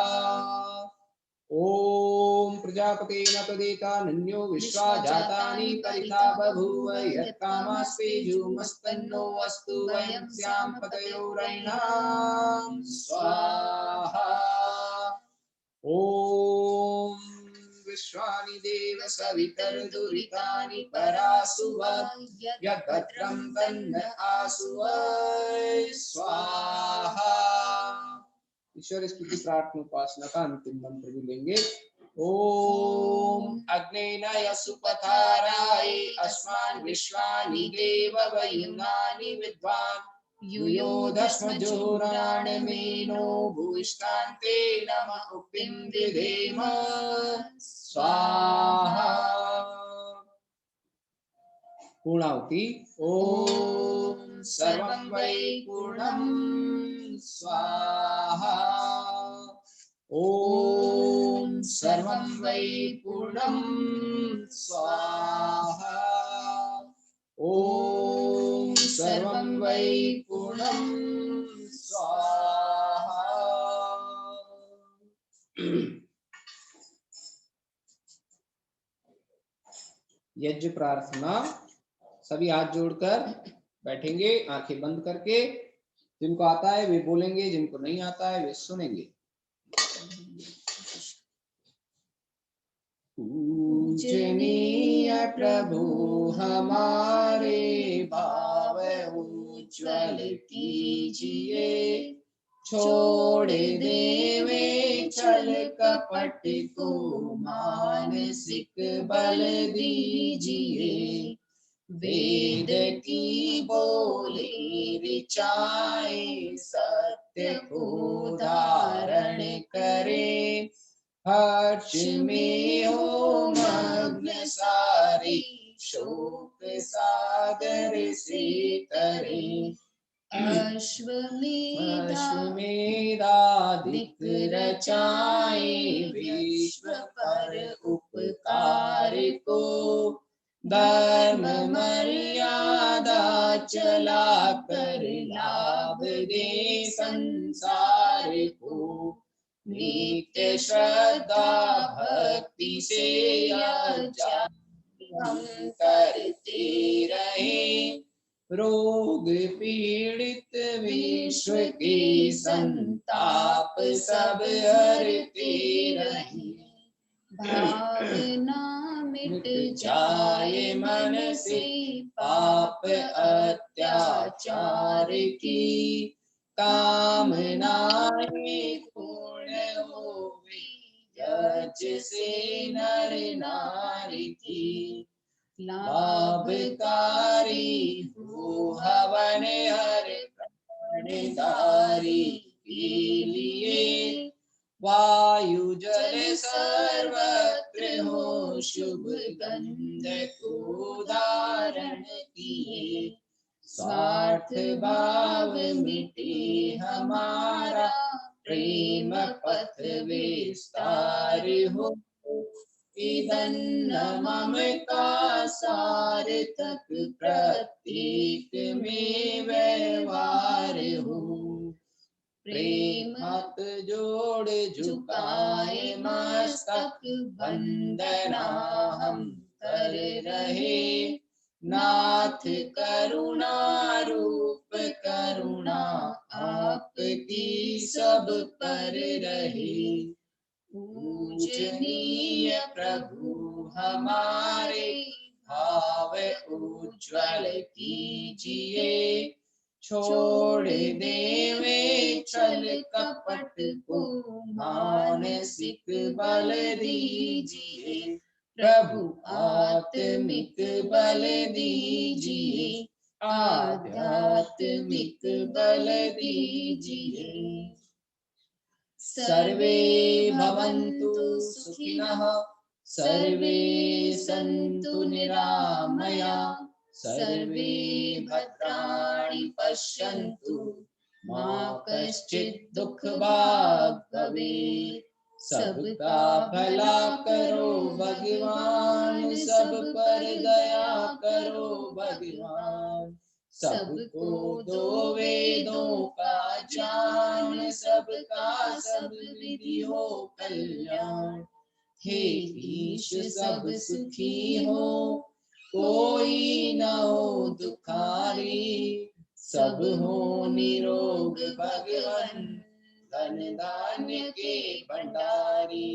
ओम प्रजापते न तदेतानन्यो विश्वा जातानि परिता बभूव यत्कामास्ते जुमस्तन्नो अस्तु वयं स्याम पतयोरयिणां स्वाहा। ओम विश्वानि देव सवितर्दुरितानि परासुव यद्भद्रं तन्न आसुव स्वाहा। ईश्वर स्तुति प्रार्थना उपासना का अंतिम मंत्र भी लेंगे। ओम अग्नेन यसुपथाराय अस्मान् विश्वानि देव वयुनानि विद्वान् युयोधस्मजोराणमेनो भूष्टान्ते नमः उक्तिं दिदेम स्वाहा। पूर्णाहुति। ओम सर्वं वै पूर्णं स्वाहा। ओम सर्वं वै पूर्णं स्वाहा। ओम सर्वं वै पूर्णं स्वाहा। यज्ञ प्रार्थना सभी हाथ जोड़कर बैठेंगे, आंखें बंद करके। जिनको आता है वे बोलेंगे, जिनको नहीं आता है वे सुनेंगे। पूजनीय प्रभु हमारे भाव उज्ज्वल कीजिए, छोड़ देवे छल कपट को मानसिक बल दीजिए। वेद की बोले ऋचाए सत्य को धारण करे, हर्ष में हो मग्न सारी शोक सागर से तरे। अश्वमेधादिक रचाए विश्व पर उपकार को, धर्म मर्यादा चला कर लाभ दे संसार को। नित्य श्रद्धा भक्ति से हम करते रहे, रोग पीड़ित विश्व के संताप सब हरते रहे। भावना मिट जाए मन से पाप अत्याचार की, कामनाएं पूर्ण होवे जय राज्य से नर नारी की, लाभकारी हो हवन हर प्राणधारी के लिए, वायु जल सर्वत्र हो शुभ गंध को धारण किए, स्वार्थ भाव मिटे हमारा प्रेम पथ विस्तार हो, इदन्न मम का सार्थक प्रत्येक में व्यवहार हो, प्रेम हाथ जोड़ झुकाए मस्तक वंदना हम कर रहे, नाथ करुणा रूप करुणा आपकी सब पर रहे, पूजनीय प्रभु हमारे भाव उज्ज्वल कीजिए, छोड़ देवे छल कपट को मानसिक बल दीजिए, प्रभु आत्मिक बल दीजिए, आध्यात्मिक बल दीजिए। सर्वे भवन्तु सुखिनः, सर्वे सन्तु निरामया, सर्वे भद्राणि पश्यन्तु मा कश्चित् दुःखभाग् भवेत्, सबका भला करो भगवान, सब पर दया करो भगवान, सबको दो वेदों का ज्ञान, सबका सब विधि हो कल्याण, हे ईश सब सुखी हो, कोई न हो दुखारी, सब हो निरोग भगवन, धन धान्य के भंडारी,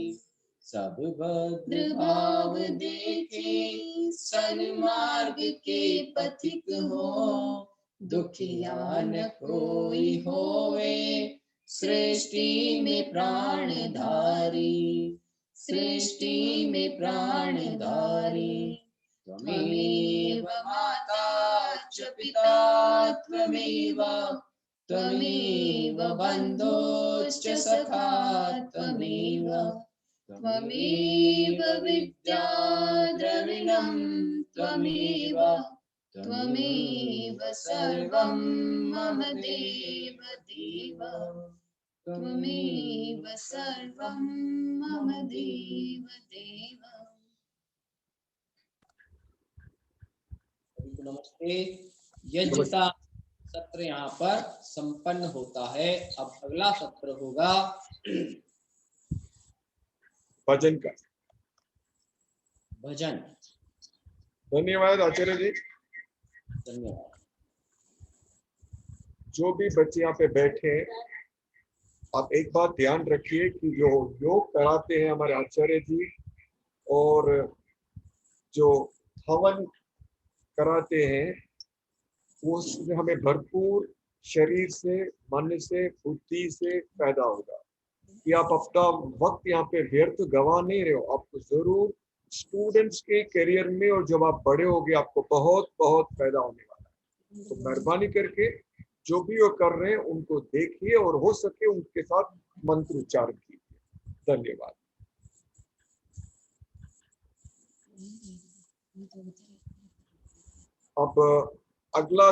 सब भद्र भाव देखे सन्मार्ग के पथिक हो, दुखिया न कोई होवे सृष्टि में प्राणधारी, सृष्टि में प्राणधारी, त्वमेव माता च पिता त्वमेव, त्वमेव बन्धुश्च सखा त्वमेव, त्वमेव विद्या द्रविणं त्वमेव, त्वमेव सर्वं मम देव देव, त्वमेव सर्वं मम देव देव। नमस्ते। यज्ञता सत्र यहाँ पर संपन्न होता है। अब अगला सत्र होगा भजन का। भजन। धन्यवाद आचार्य जी। धन्यवाद। जो भी बच्चे यहाँ पे बैठे हैं, आप एक बात ध्यान रखिए कि जो योग कराते हैं हमारे आचार्य जी और जो हवन कराते हैं, वो हमें भरपूर शरीर से, मन से, बुद्धि से फायदा होगा कि आप अपना वक्त यहाँ पे व्यर्थ गवा नहीं रहे हो। आपको जरूर स्टूडेंट्स के करियर में और जब आप बड़े होगे आपको बहुत बहुत फायदा होने वाला है। तो मेहरबानी करके जो भी वो कर रहे हैं उनको देखिए और हो सके उनके साथ मंत्र उच्चारण कीजिए। धन्यवाद। अब अगला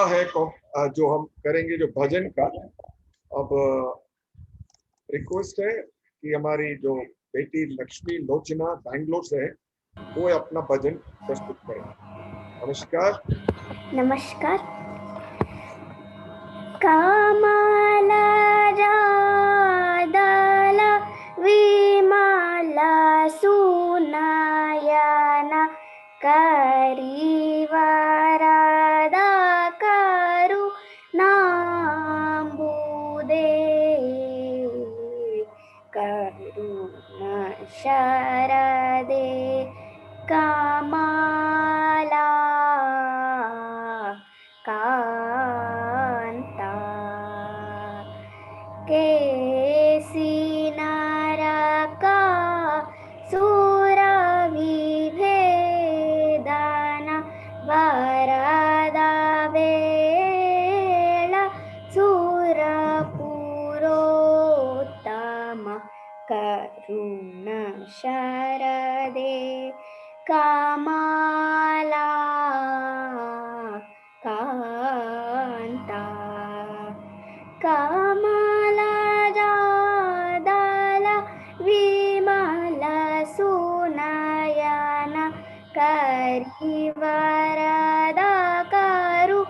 है जो हम करेंगे जो भजन का। अब रिक्वेस्ट है कि हमारी जो बेटी लक्ष्मी लोचना बैंगलोर से है वो अपना भजन प्रस्तुत करें। नमस्कार। नमस्कार। कामाला राधाला विमाला सुनायना करिवारादा करुणाम्बुदे करुणा शरदे कामाला कांता केसिना करुण शारदे कामाला कांता कामाला जादाला विमला सुनयना करिवरदा करुणाम्बुदे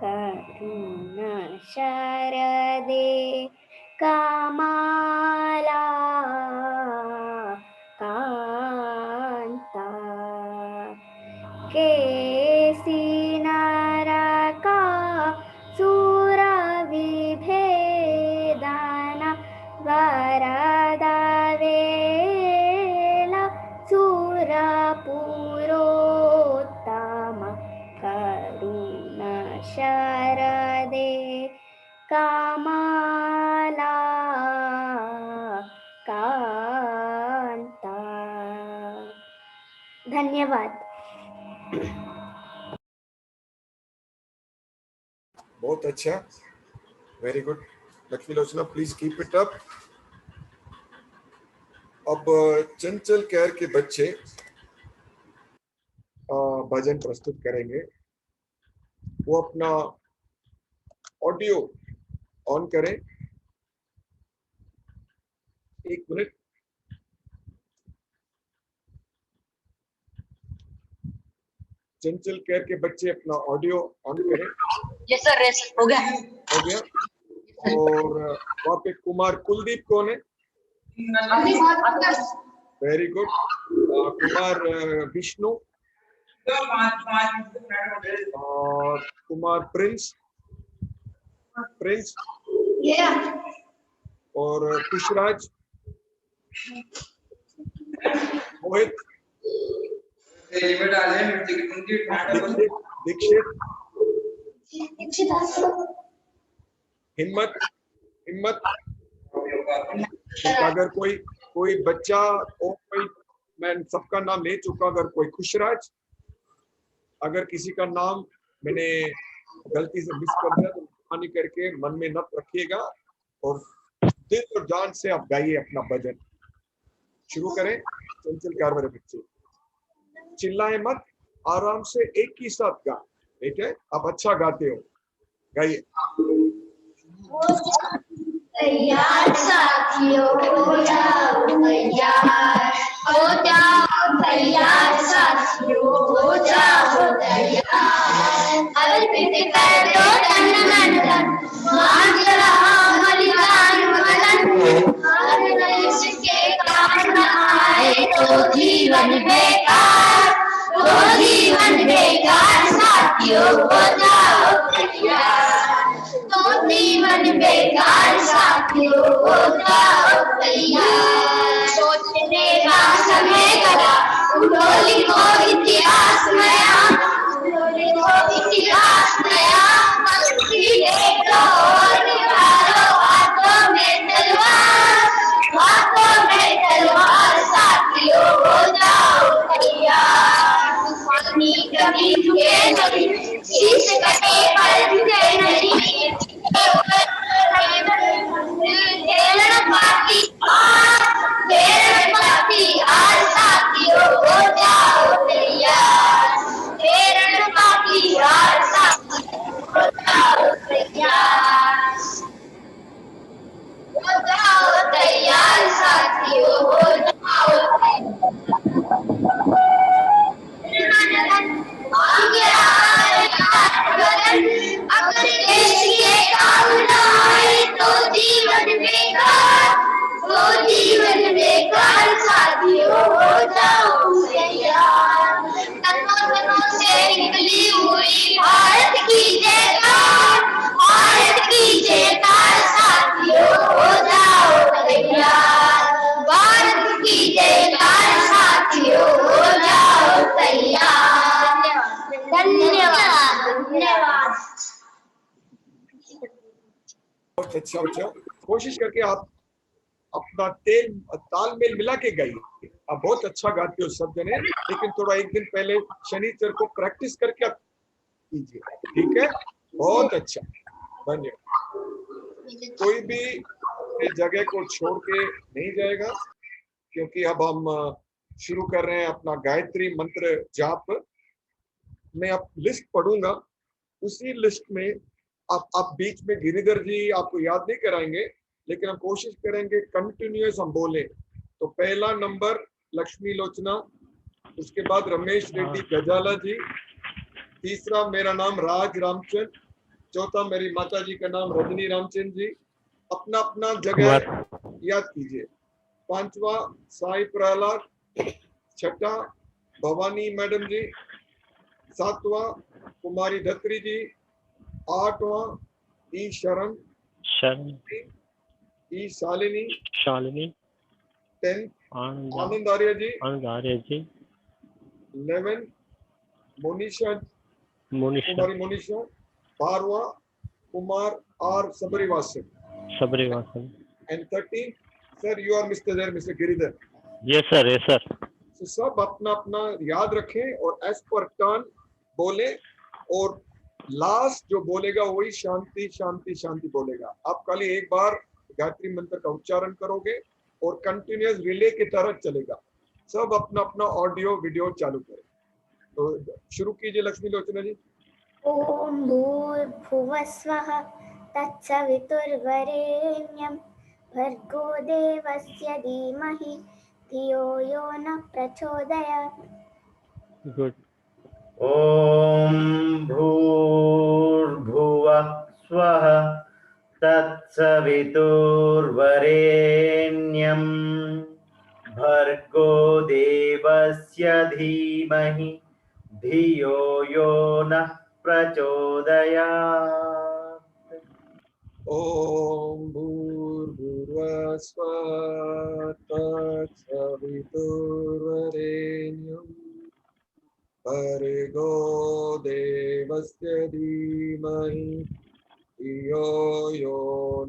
करुण शारदे कामाला कांता केसिनारका सुरविभेदना वरदा वेला सुरपुरोत्तम करुण शारदे कामाला कांता। धन्यवाद। बहुत अच्छा, very good. Lakshmi Lochana, please keep it up. अब चंचल कैर के बच्चे भजन प्रस्तुत करेंगे। वो अपना ऑडियो ऑन करें। 1 मिनट। चंचल कैर के बच्चे अपना ऑडियो ऑन करें। यस सर, हो गया। हो गया। और वहाँ पे कुमार कुलदीप कौन है? Very good. कुमार विष्णु और कुमार प्रिंस और खुशराज, मोहित, दीक्षित, हिम्मत। अगर कोई बच्चा और कोई, मैं सबका नाम ले चुका, अगर कोई खुशराज, अगर किसी का नाम मैंने गलती से मिस कर दिया तो मेहरबानी करके मन में न रखिएगा और दिल और जान से आप गाइए अपना भजन। शुरू करें। चंचल कैर वाले बच्चे चिल्लाए मत, आराम से एक ही साथ गा, ठीक है? आप अच्छा गाते हो, गाइए। तैयार साथियों, हो जाओ तैयार, हो जाओ तैयार साथियों, हो जाओ तैयार। अर्पित कर दो तन मन धन, मांग रहा बलिदान वतन। हर देश के काम न आए तो जीवन बेकार, तो जीवन बेकार साथियों, हो जाओ तैयार, तो जीवन बेकार साथियों, हो जाओ तैयार। सोचने का समय गया, उठो लिखो इतिहास नया, उठो लिखो इतिहास नया। पंक्ति देखो और निभाओ हाथों में तलवार, हाथों में तलवार साथियों, हो जाओ तैयार। तूफानी कभी झुके नहीं, शीश कटे पर झुके नहीं। साथियों, हो जाओ तैयार, हो जाओ तैयार, हो जाओ तैयार साथियों, हो जाओ अगर देश के काम न आए तो जीवन बेकार, तो जीवन बेकार साथियों, हो जाओ तैयार। तनों से निकली हुई भारत की जयकार, भारत की जयकार साथियों, हो जाओ तैयार, भारत की जयकार साथियों, हो जाओ तैयार। धन्यवाद, धन्यवाद। बहुत अच्छा बच्चा, कोशिश करके आप अपना तालमेल मिला के गाइए। आप बहुत अच्छा गाते हो सब जने, लेकिन थोड़ा एक दिन पहले शनिचर को प्रैक्टिस करके आप कीजिए, ठीक है? बहुत अच्छा, धन्यवाद। कोई भी अपनी जगह को छोड़ के नहीं जाएगा, क्योंकि अब हम शुरू कर रहे हैं अपना गायत्री मंत्र जाप। मैं अब लिस्ट पढ़ूंगा, उसी लिस्ट में आप बीच में गिरिधर जी आपको याद नहीं कराएंगे, लेकिन हम कोशिश करेंगे कंटिन्यूअस हम बोले। तो पहला नंबर लक्ष्मी लोचना, उसके बाद रमेश रेड्डी गजाला जी, तीसरा मेरा नाम राज रामचंद, चौथा मेरी माता जी का नाम रजनी रामचंद जी। अपना अपना जगह याद कीजिए। पांचवा साई प्रहलाद, छठा भवानी मैडम जी, सातवां कुमारी धत्री जी, आठवां ई शरण, ई शालिनी, 10 आनंद आर्य जी, 11 मोनिशा, कुमारी मोनिशा, 12वां Kumar R Sabarivasan, and 13 sir you are Mr. Giridhar. Yes sir. So सब अपना अपना याद रखें और एज पर टर्न बोले, और लास्ट जो बोलेगा वही शांति शांति शांति बोलेगा। आप खाली एक बार गायत्री मंत्र का उच्चारण करोगे और कंटिन्यूअस रिले की तरह चलेगा। सब अपना अपना ऑडियो वीडियो चालू करें। तो शुरू कीजिए लक्ष्मी लोचना जी। ओम भूर्भुवः स्वः तत्सवितुर्वरेण्यं भर्गो देवस्य धीमहि धियो यो न प्रचोदयात्। Good. ॐ भूर्भुवः स्वः तत्सवितुर्वरेण्यं भर्गो देवस्य धीमहि धियो यो नः प्रचोदयात्। ओम भूर्भुवः स्वः तत्सवितुर्वरेण्यं भर्गो देवस्य धीमहि धियो यो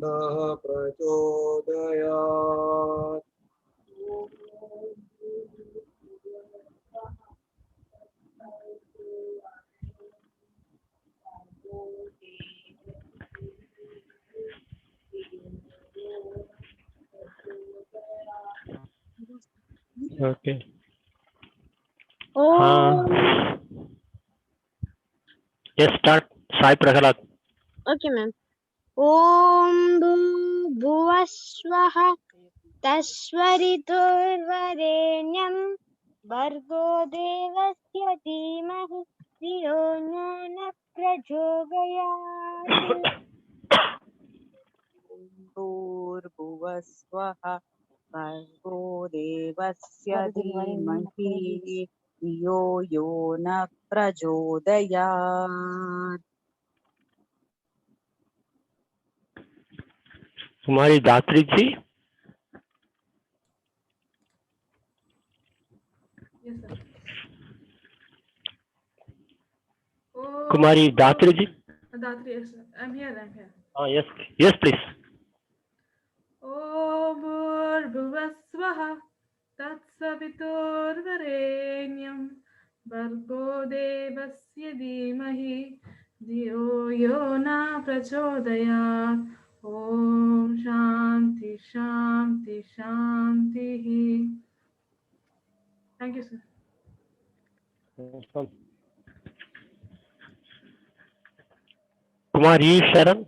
नः प्रचोदयात्। Okay. Yes, start. Sai Prahalad. Okay, ma'am. Om Bhuvah Swaha Tasvariturvarenyam Bhargo Devasya Dhimahi Dhiyo yo na prachodayat. भूर्भुवः स्वः भर्गो देवस्य धीमहि धियो यो न प्रचोदयात्। कुमारी दात्री जी। कुमारी दात्री जी। I'm here. Yes, please. Om Bhurभुवः स्वः तत्सवितुर्वरेण्यं भर्गो देवस्य धीमहि धियो यो न प्रचोदयात्। ओम शांति शांति शांति। Thank you, sir. कुमारी शरण।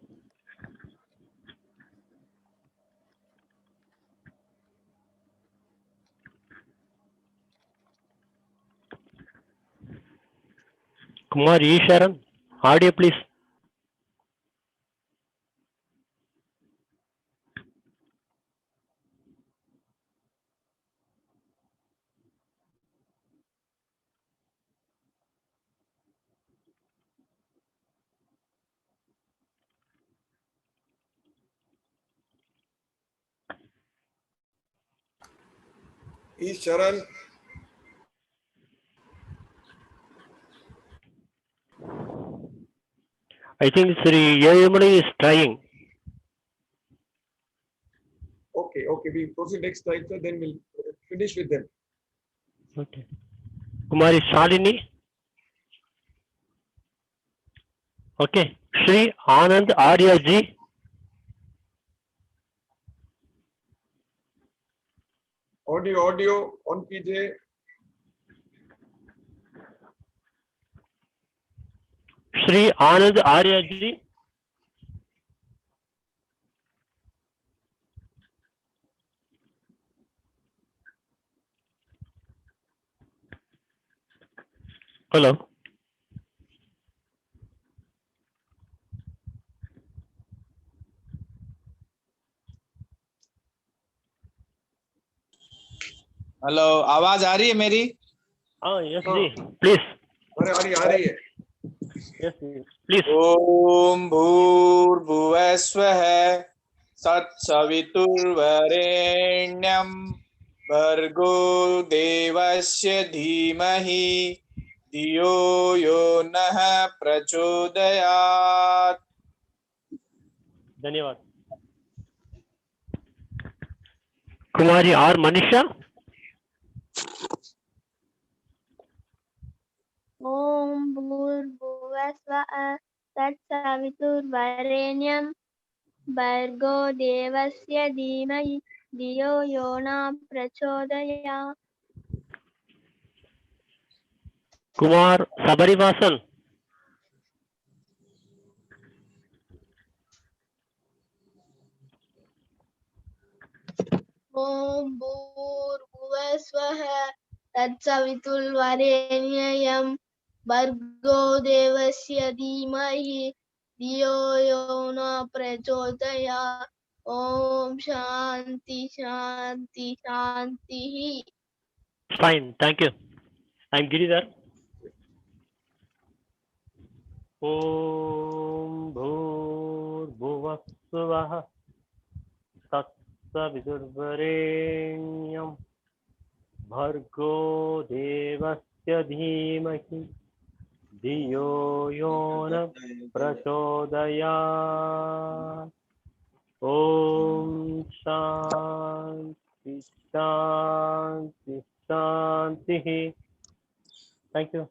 कुमारी शरण, ऑडियो प्लीज। ई शरण। I think Sri Yayamani is trying. Okay, we proceed next time, sir, then we'll finish with them. Okay. Kumari Shalini. Okay. Sri Anand Arya ji. Audio on कीजिए। श्री आनंद आर्य जी। Hello. Hello, आवाज आ रही है मेरी? हाँ yes ji please. अरे आ रही है। Yes please. ओम भूर्भुवस्वः तत्सवितुर्वरेण्यं भर्गो देवस्य धीमहि धियो यो नः प्रचोदयात्। धन्यवाद। कुमारी आर मनीषा। ॐ भूर्भुवस्वः तत्सवितुर्वरेण्यं भर्गो देवस्य धीमहि धियो यो न प्रचोदयात्। कुमार सबरीवासन। ॐ भूर्भुवस्वः तत्सवितुर्वरेण्यं भर्गो देवस्य धीमहि धियो यो न प्रचोदयात्। ॐ शांति शांति शांति। Fine thank you. I am Giridhar. ओम भूर्भुवस्वः तत्सवितुर्वरेण्यं भर्गो देवस्य धीमहि धियो यो न प्रचोदयात्। ओम शांति शांति शांति। Thank you.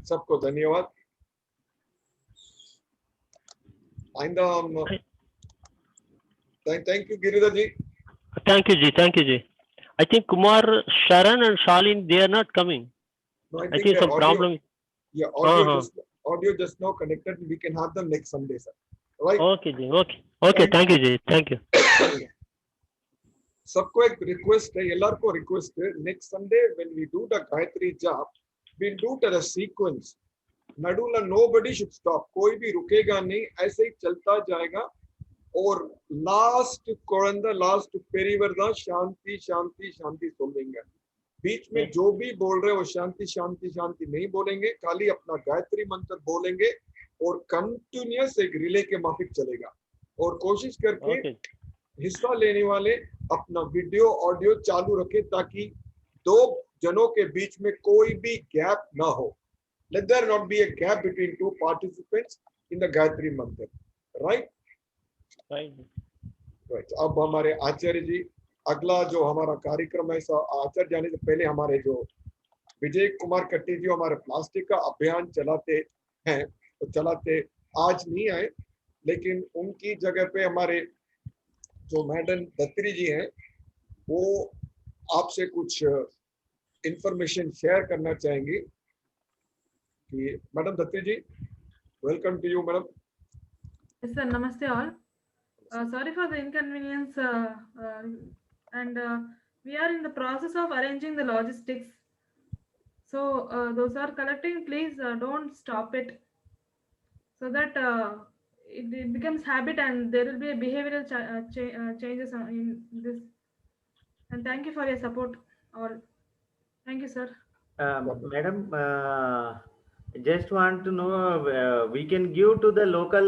सबको धन्यवाद। आइंदा हम thank you Giridhar ji. Thank you ji, thank you ji. I think Kumar, Sharan and Shalin, they are not coming. No, I think some problem. Yeah, audio just now connected. We can have them next Sunday, sir. Right? Okay जी, okay, thank you ji, thank you. सबको एक request है, ಎಲ್ಲರಿಗೂ request है, next Sunday when we do the Gayatri jap, we'll do it as a sequence. नडूला nobody should stop. कोई भी रुकेगा नहीं, ऐसे ही चलता जाएगा। और लास्ट कोरंदा लास्ट पेरीवरदा शांति शांति शांति बोलेंगे। बीच में जो भी बोल रहे हैं वो शांति शांति शांति नहीं बोलेंगे, खाली अपना गायत्री मंत्र बोलेंगे और कंटिन्यूअस एक रिले के माफिक चलेगा। और कोशिश करके हिस्सा लेने वाले अपना वीडियो ऑडियो चालू रखें ताकि दो जनों के बीच में कोई भी गैप ना हो। Let there not be a gap between two participants in the Gayatri Mantra. Right? Right. अब हमारे आचार्य जी अगला जो हमारा कार्यक्रम है, आचार्य जाने से पहले हमारे जो विजय कुमार कट्टी जी हमारे प्लास्टिक का अभियान चलाते हैं, तो चलाते आज नहीं आए, लेकिन उनकी जगह पे हमारे जो मैडम दत्तरी जी हैं वो आपसे कुछ इंफॉर्मेशन शेयर करना चाहेंगे। कि madam Dattari ji, welcome to you madam. Yes sir, namaste all. Sorry for the inconvenience and we are in the process of arranging the logistics. So those are collecting, please don't stop it, so that it becomes habit and there will be a behavioral changes in this. And thank you for your support all. Thank you sir. Madam, just want to know, we can give to the local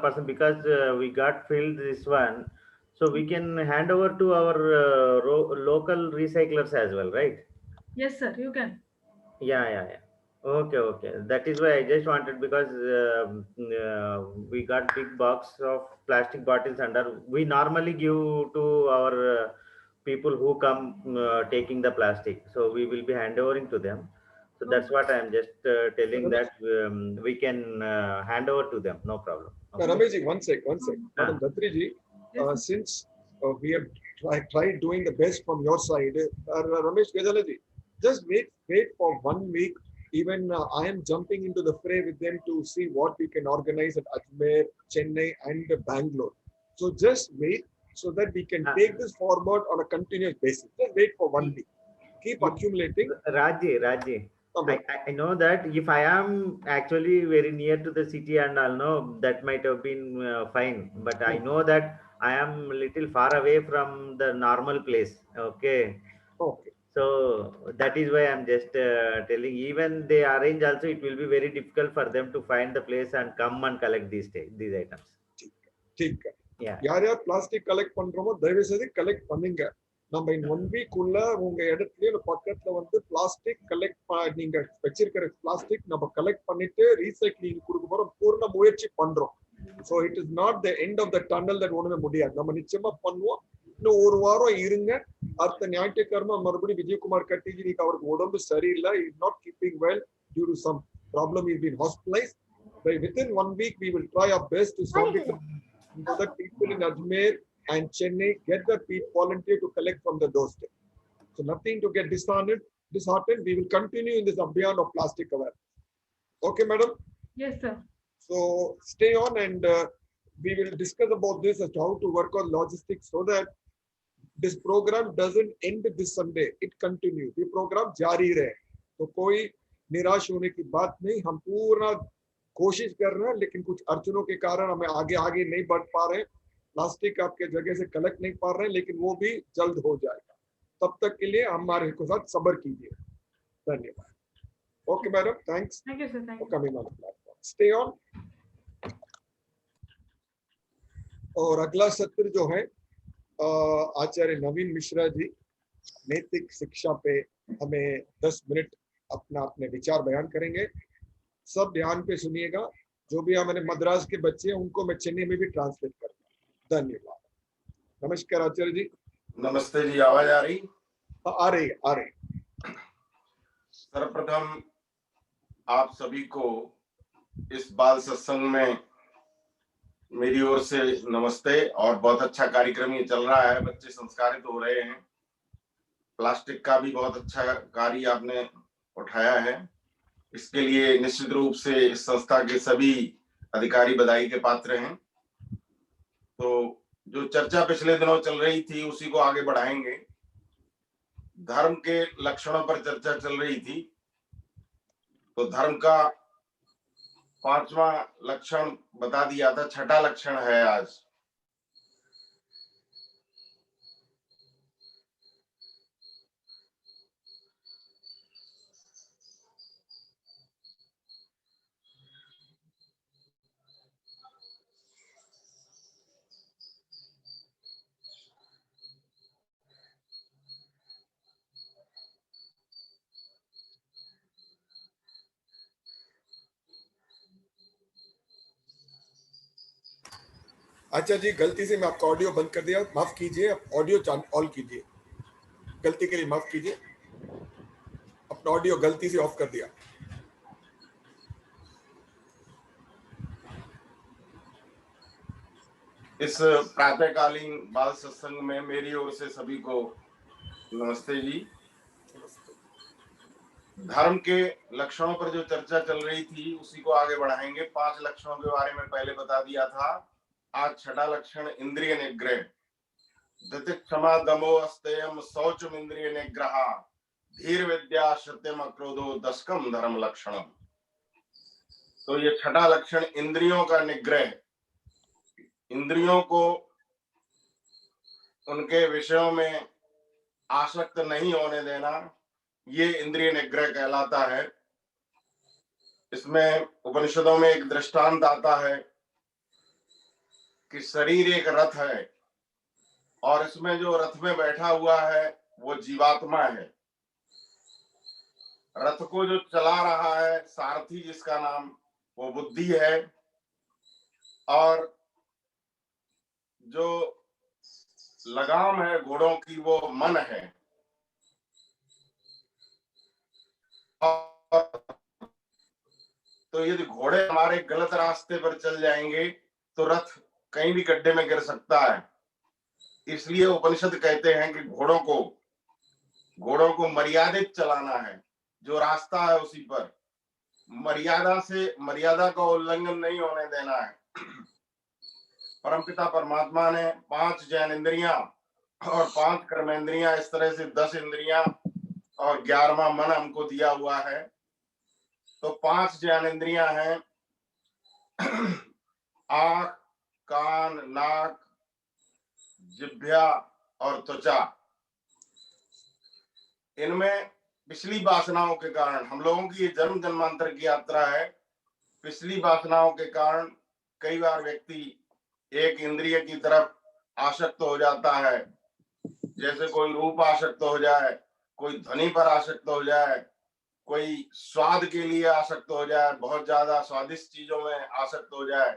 person because we got filled this one, so we can hand over to our local recyclers as well, right? Yes sir, you can. Yeah. Okay, that is why I just wanted, because we got big box of plastic bottles under, we normally give to our people who come taking the plastic, so we will be hand overing to them. So that's what I am just telling that we can hand over to them, no problem. Okay. Ramesh ji, one sec. Madam Dhatri ji, since we have tried doing the best from your side, Ramesh Gedala ji, just wait for 1 week. Even I am jumping into the fray with them to see what we can organize at Ajmer, Chennai, and Bangalore. So just wait so that we can take this forward on a continuous basis. Just wait for 1 week. Keep accumulating. Raji, I know that if I am actually very near to the city and I'll know that might have been fine, but I know that I am a little far away from the normal place. Okay. So that is why I'm just telling, even they arrange also, it will be very difficult for them to find the place and come and collect these items. ठीक है. Yeah. யார் யார் plastic collect பண்றோமோ தயவு செய்து collect பண்ணுங்க. நம்ம in 1 week உள்ள உங்க இடத்துலயே பக்கத்துல வந்து பிளாஸ்டிக் கலெக்ட் நீங்க வச்சிருக்கிற பிளாஸ்டிக் நம்ம கலெக்ட் பண்ணிட்டு ரீசைக்ளிங் கொடுக்க போறோம். பூர்ண முயற்சி பண்றோம். So it is not the end of the tunnel that ஒண்ணுமே முடியாது. நம்ம நிச்சயமா பண்ணுவோம். இன்னும் ஒரு வாரம் இருங்க. அடுத்த ஞாயிற்றுக்கிழமை மறுபடியும் விஜயகுமார் கட்டிஜி அவருக்கு உடம்பு சரியில்லை. He is not keeping well due to some problem. He has been hospitalized. But within 1 week we will try our best to solve it. So that people in Ajmer and Chennai get the people volunteer to collect from the doorstep. So nothing to get disheartened. We will continue in this abhiyan of plastic awareness. Okay, madam? Yes, sir. So stay on and we will discuss about this as to how to work on logistics so that this program doesn't end this Sunday. It continues. ये program जारी रहे. तो कोई निराश होने की बात नहीं. हम पूरा कोशिश कर रहे हैं, लेकिन कुछ अड़चनों के कारण हमें आगे नहीं बढ़ पा रहे हैं. प्लास्टिक आपके जगह से कलेक्ट नहीं पा रहे हैं, लेकिन वो भी जल्द हो जाएगा. तब तक के लिए हमारे साथ सब्र कीजिए. धन्यवाद. Okay, madam. Thanks. Thank you, sir. Thank you. For coming on the platform. Stay on. और अगला सत्र जो है आचार्य नवीन मिश्रा जी नैतिक शिक्षा पे हमें 10 मिनट अपने विचार बयान करेंगे. सब ध्यान पे सुनिएगा. जो भी हमारे मद्रास के बच्चे हैं उनको मैं चेन्नई में भी ट्रांसलेट करूंगा. धन्यवाद. नमस्कार आचार्य जी. नमस्ते जी. आवाज आ रही? आ रही. सर्वप्रथम आप सभी को इस बाल सत्संग में मेरी ओर से नमस्ते. और बहुत अच्छा कार्यक्रम ये चल रहा है. बच्चे संस्कारित हो रहे हैं. प्लास्टिक का भी बहुत अच्छा कार्य आपने उठाया है. इसके लिए निश्चित रूप से इस संस्था के सभी अधिकारी बधाई के पात्र हैं. तो जो चर्चा पिछले दिनों चल रही थी उसी को आगे बढ़ाएंगे. धर्म के लक्षणों पर चर्चा चल रही थी. तो धर्म का 5वां लक्षण बता दिया था. 6ठा लक्षण है आज. अच्छा जी, गलती से मैं आपका ऑडियो बंद कर दिया. माफ कीजिए. आप ऑडियो ऑन कीजिए. गलती के लिए माफ कीजिए. अपना ऑडियो गलती से ऑफ कर दिया. इस प्रातःकालीन बाल सत्संग में मेरी ओर से सभी को नमस्ते जी. धर्म के लक्षणों पर जो चर्चा चल रही थी उसी को आगे बढ़ाएंगे. 5 लक्षणों के बारे में पहले बता दिया था. आज 6ठा लक्षण इंद्रिय निग्रह. धृति क्षमा दमो अस्तेयम शौचम इंद्रिय निग्रह धीर विद्या सत्यम अक्रोधो दशकम धर्म लक्षणम. तो ये 6ठा लक्षण इंद्रियों का निग्रह. इंद्रियों को उनके विषयों में आसक्त नहीं होने देना, ये इंद्रिय निग्रह कहलाता है. इसमें उपनिषदों में एक दृष्टांत आता है कि शरीर एक रथ है और इसमें जो रथ में बैठा हुआ है वो जीवात्मा है. रथ को जो चला रहा है सारथी जिसका नाम वो बुद्धि है. और जो लगाम है घोड़ों की वो मन है. तो यदि घोड़े हमारे गलत रास्ते पर चल जाएंगे तो रथ कहीं भी गड्ढे में गिर सकता है। इसलिए उपनिषद कहते हैं कि घोड़ों को मर्यादित चलाना है, जो रास्ता है उसी पर मर्यादा का उल्लंघन नहीं होने देना है। परमपिता परमात्मा ने 5 ज्ञानेंद्रियां और 5 कर्मेंद्रियां, इस तरह से 10 इंद्रियां और 11वां मन हमको दिया हुआ है। तो 5 ज्ञानेंद्रियां हैं आंख, कान, नाक, जिह्वा और त्वचा। इनमें पिछली वासनाओं के कारण हम लोगों की ये जन्म जन्मांतर की यात्रा है। पिछली वासनाओं के कारण कई बार व्यक्ति एक इंद्रिय की तरफ आसक्त हो जाता है, जैसे कोई रूप आसक्त हो जाए, कोई ध्वनि पर आसक्त हो जाए, कोई स्वाद के लिए आसक्त हो जाए, बहुत ज्यादा स्वादिष्ट चीजों में आसक्त हो जाए।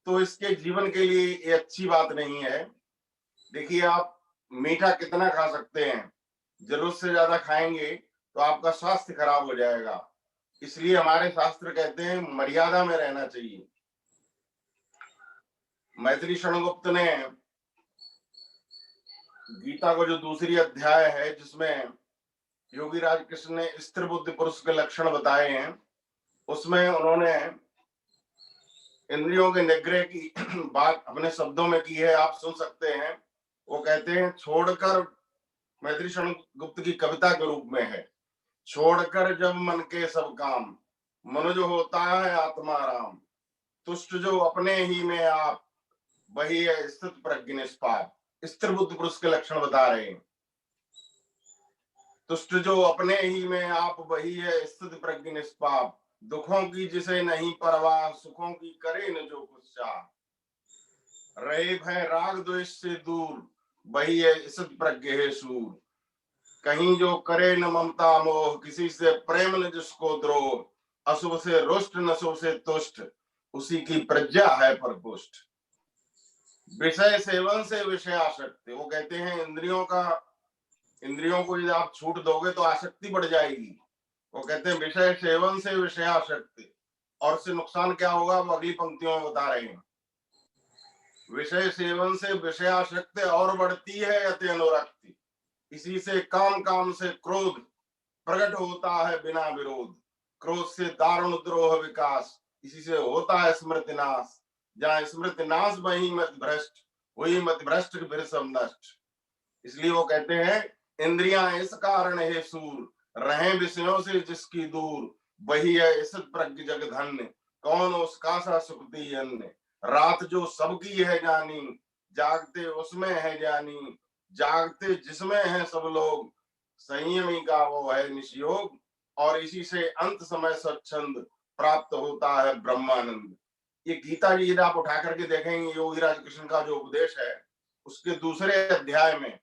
तो इसके जीवन के लिए ये अच्छी बात नहीं है। देखिए, आप मीठा कितना खा सकते हैं, जरूरत से ज्यादा खाएंगे तो आपका स्वास्थ्य खराब हो जाएगा। इसलिए हमारे शास्त्र कहते हैं मर्यादा में रहना चाहिए। मैथिली शरणगुप्त ने गीता को जो दूसरी अध्याय है, जिसमें योगीराज कृष्ण ने स्थिर बुद्धि पुरुष के लक्षण बताए हैं, उसमें उन्होंने इंद्रियों के निग्रह की बात अपने शब्दों में की है, आप सुन सकते हैं। वो कहते हैं, छोड़कर, मैथिली शरणगुप्त की कविता के रूप में है, छोड़कर जब मन के सब काम, मनुज होता है आत्मा राम, तुष्ट जो अपने ही में आप, वही है स्थित प्रज्ञ निष्पाप। स्थिर बुद्धि पुरुष के लक्षण बता रहे हैं। तुष्ट जो अपने ही में आप, वही है स्थित प्रज्ञ निष्पाप, दुखों की जिसे नहीं परवाह, सुखों की करे न जो कुछ चाह, रहे भय राग द्वेष से दूर, वही है स्थित प्रज्ञ है सूर, कहीं जो करे न ममता मोह, किसी से प्रेम न जिसको द्रोह, अशुभ से रुष्ट न शुभ से तुष्ट, उसी की प्रज्ञा है परपुष्ट। विषय सेवन से विषय आसक्ति, वो कहते हैं इंद्रियों को यदि आप छूट दोगे तो आसक्ति बढ़ जाएगी। वो कहते हैं विषय सेवन से विषय आसक्ति, और उससे नुकसान क्या होगा वो अगली पंक्तियों में बता रहे हैं। विषय सेवन से विषय आसक्ति और बढ़ती है अति अनुरक्ति, इसी से काम से क्रोध प्रकट होता है बिना विरोध, क्रोध से दारुण द्रोह विकास, इसी से होता है स्मृति नाश, जहाँ स्मृति नाश वही मत भ्रष्ट, वही मत भ्रष्ट फिर सब नष्ट। इसलिए वो कहते हैं इंद्रियां इस कारण है सूर, रहे विषयों से जिसकी दूर, वही है स्थित प्रज्ञ जग धन्य, कौन उसका सा सुखती अन्य, रात जो सबकी है जानी, जागते उसमें है जानी, जागते जिसमें है सब लोग, संयमी का वो है निशयोग, और इसी से अंत समय स्वच्छंद प्राप्त होता है ब्रह्मानंद। ये गीता जी यदि आप उठा करके देखेंगे, योगीराज कृष्ण का जो उपदेश है, उसके दूसरे अध्याय में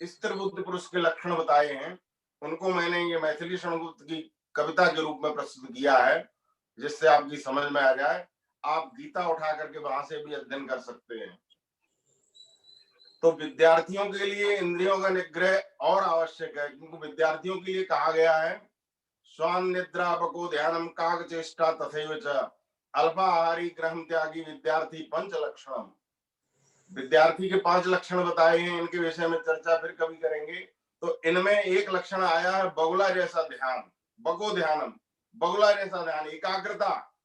स्थिर बुद्धि पुरुष के लक्षण बताए हैं। उनको मैंने ये मैथिली शरणगुप्त की कविता के रूप में प्रस्तुत किया है, जिससे आपकी समझ में आ जाए। आप गीता उठा करके वहां से भी अध्ययन कर सकते हैं। तो विद्यार्थियों के लिए इंद्रियों का निग्रह और आवश्यक है, क्योंकि विद्यार्थियों के लिए कहा गया है स्वान निद्रा बको ध्यानम काग चेष्टा तथैव च, अल्पाहारी ग्रहम त्यागी विद्यार्थी पंच लक्षणम। विद्यार्थी के 5 लक्षण बताए हैं, इनके विषय में चर्चा फिर कभी करेंगे। तो इनमें एक लक्षण आया है बगुला जैसा ध्यान, बको ध्यानम, बगुला जैसा ध्यान, एकाग्रता।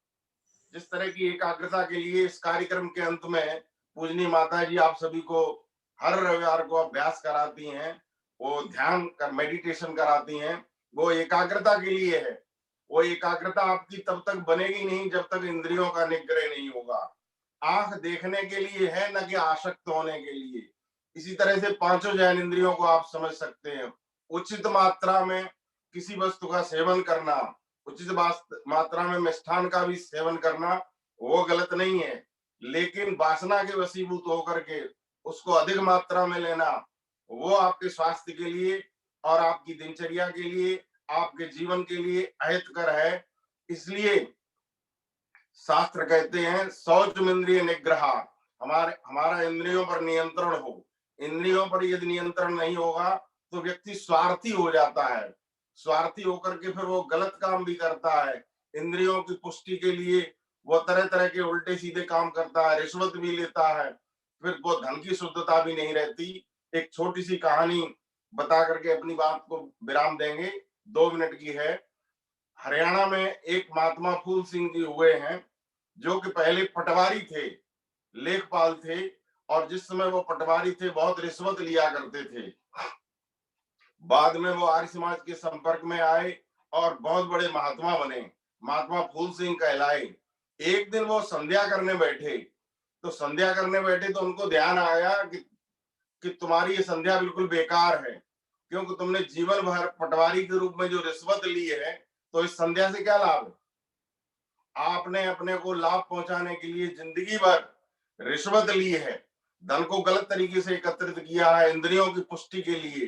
जिस तरह की एकाग्रता के लिए इस कार्यक्रम के अंत में पूजनी माता जी आप सभी को हर रविवार को अभ्यास कराती हैं, वो ध्यान कर मेडिटेशन कराती हैं, वो एकाग्रता के लिए है। वो एकाग्रता आपकी तब तक बनेगी नहीं जब तक इंद्रियों का निग्रह नहीं होगा। आंख देखने के लिए है, न कि आसक्त होने के लिए। इसी तरह से 5 ज्ञानेंद्रियों को आप समझ सकते हैं। उचित मात्रा में किसी वस्तु का सेवन करना, उचित मात्रा में मिष्ठान का भी सेवन करना, वो गलत नहीं है, लेकिन वासना के वशीभूत होकर के उसको अधिक मात्रा में लेना, वो आपके स्वास्थ्य के लिए और आपकी दिनचर्या के लिए, आपके जीवन के लिए अहितकर है। इसलिए शास्त्र कहते हैं शौचम इंद्रिय निग्रह, हमारा इंद्रियों पर नियंत्रण हो। इंद्रियों पर यदि नियंत्रण नहीं होगा तो व्यक्ति स्वार्थी हो जाता है। स्वार्थी होकर के फिर वो गलत काम भी करता है। इंद्रियों की पुष्टि के लिए वो तरह तरह के उल्टे सीधे काम करता है, रिश्वत भी लेता है, फिर वो धन की शुद्धता भी नहीं रहती। एक छोटी सी कहानी बता करके अपनी बात को विराम देंगे, 2 मिनट की है। हरियाणा में एक महात्मा फूल सिंह जी हुए हैं, जो कि पहले पटवारी थे, लेखपाल थे, और जिस समय वो पटवारी थे बहुत रिश्वत लिया करते थे। बाद में वो आर्य समाज के संपर्क में आए और बहुत बड़े महात्मा बने, महात्मा फूल सिंह कहलाए। एक दिन वो संध्या करने बैठे, तो उनको ध्यान आया कि तुम्हारी ये संध्या बिल्कुल बेकार है, क्योंकि तुमने जीवन भर पटवारी के रूप में जो रिश्वत ली है, तो इस संध्या से क्या लाभ? आपने अपने को लाभ पहुंचाने के लिए जिंदगी भर रिश्वत ली है, धन को गलत तरीके से एकत्रित किया है इंद्रियों की पुष्टि के लिए,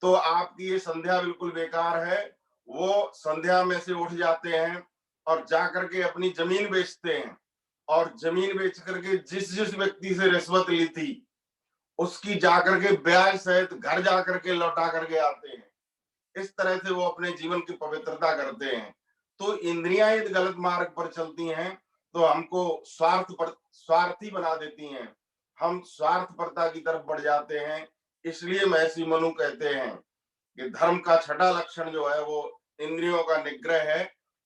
तो आपकी ये संध्या बिल्कुल बेकार है। वो संध्या में से उठ जाते हैं और जाकर के अपनी जमीन बेचते हैं, और जमीन बेच करके जिस व्यक्ति से रिश्वत ली थी उसकी जाकर के ब्याज सहित घर जाकर के लौटा करके आते हैं। इस तरह से वो अपने जीवन की पवित्रता करते हैं। तो इंद्रियां यदि गलत मार्ग पर चलती हैं तो हमको स्वार्थी बना देती हैं, हम स्वार्थपरता की तरफ बढ़ जाते हैं। इसलिए महर्षि मनु कहते हैं कि धर्म का छठा लक्षण जो है वो इंद्रियों का निग्रह है।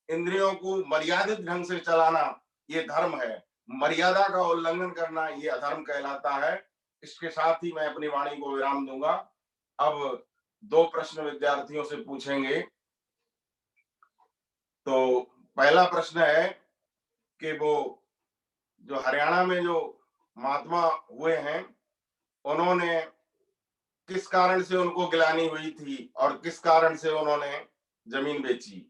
इंद्रियों को मर्यादित ढंग से चलाना ये धर्म है, मर्यादा का उल्लंघन करना ये अधर्म कहलाता है। इसके साथ ही मैं अपनी वाणी को विराम दूंगा। अब 2 प्रश्न विद्यार्थियों से पूछेंगे। तो पहला प्रश्न है कि वो जो हरियाणा में जो महात्मा हुए हैं, उन्होंने किस कारण से उनको गिलानी हुई थी और किस कारण से उन्होंने जमीन बेची?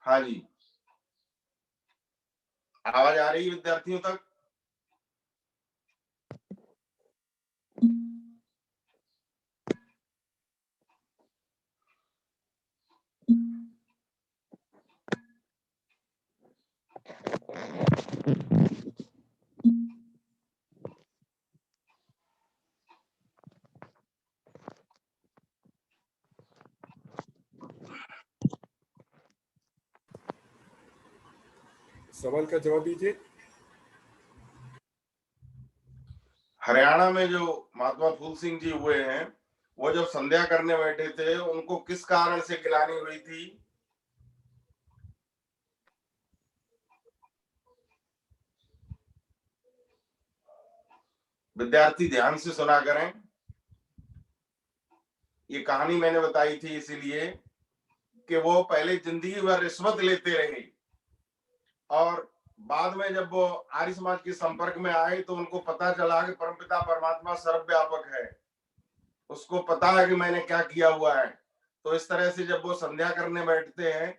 हाँ जी, आवाज आ रही है विद्यार्थियों तक? सवाल का जवाब दीजिए। हरियाणा में जो महात्मा फूल सिंह जी हुए हैं, वो जब संध्या करने बैठे थे, उनको किस कारण से गिलानी हुई थी? विद्यार्थी ध्यान से सुना करें। ये कहानी मैंने बताई थी इसीलिए कि वो पहले जिंदगी भर रिश्वत लेते रहे, और बाद में जब वो आर्य समाज के संपर्क में आए तो उनको पता चला कि परमपिता परमात्मा सर्वव्यापक है, उसको पता है कि मैंने क्या किया हुआ है। तो इस तरह से जब वो संध्या करने बैठते हैं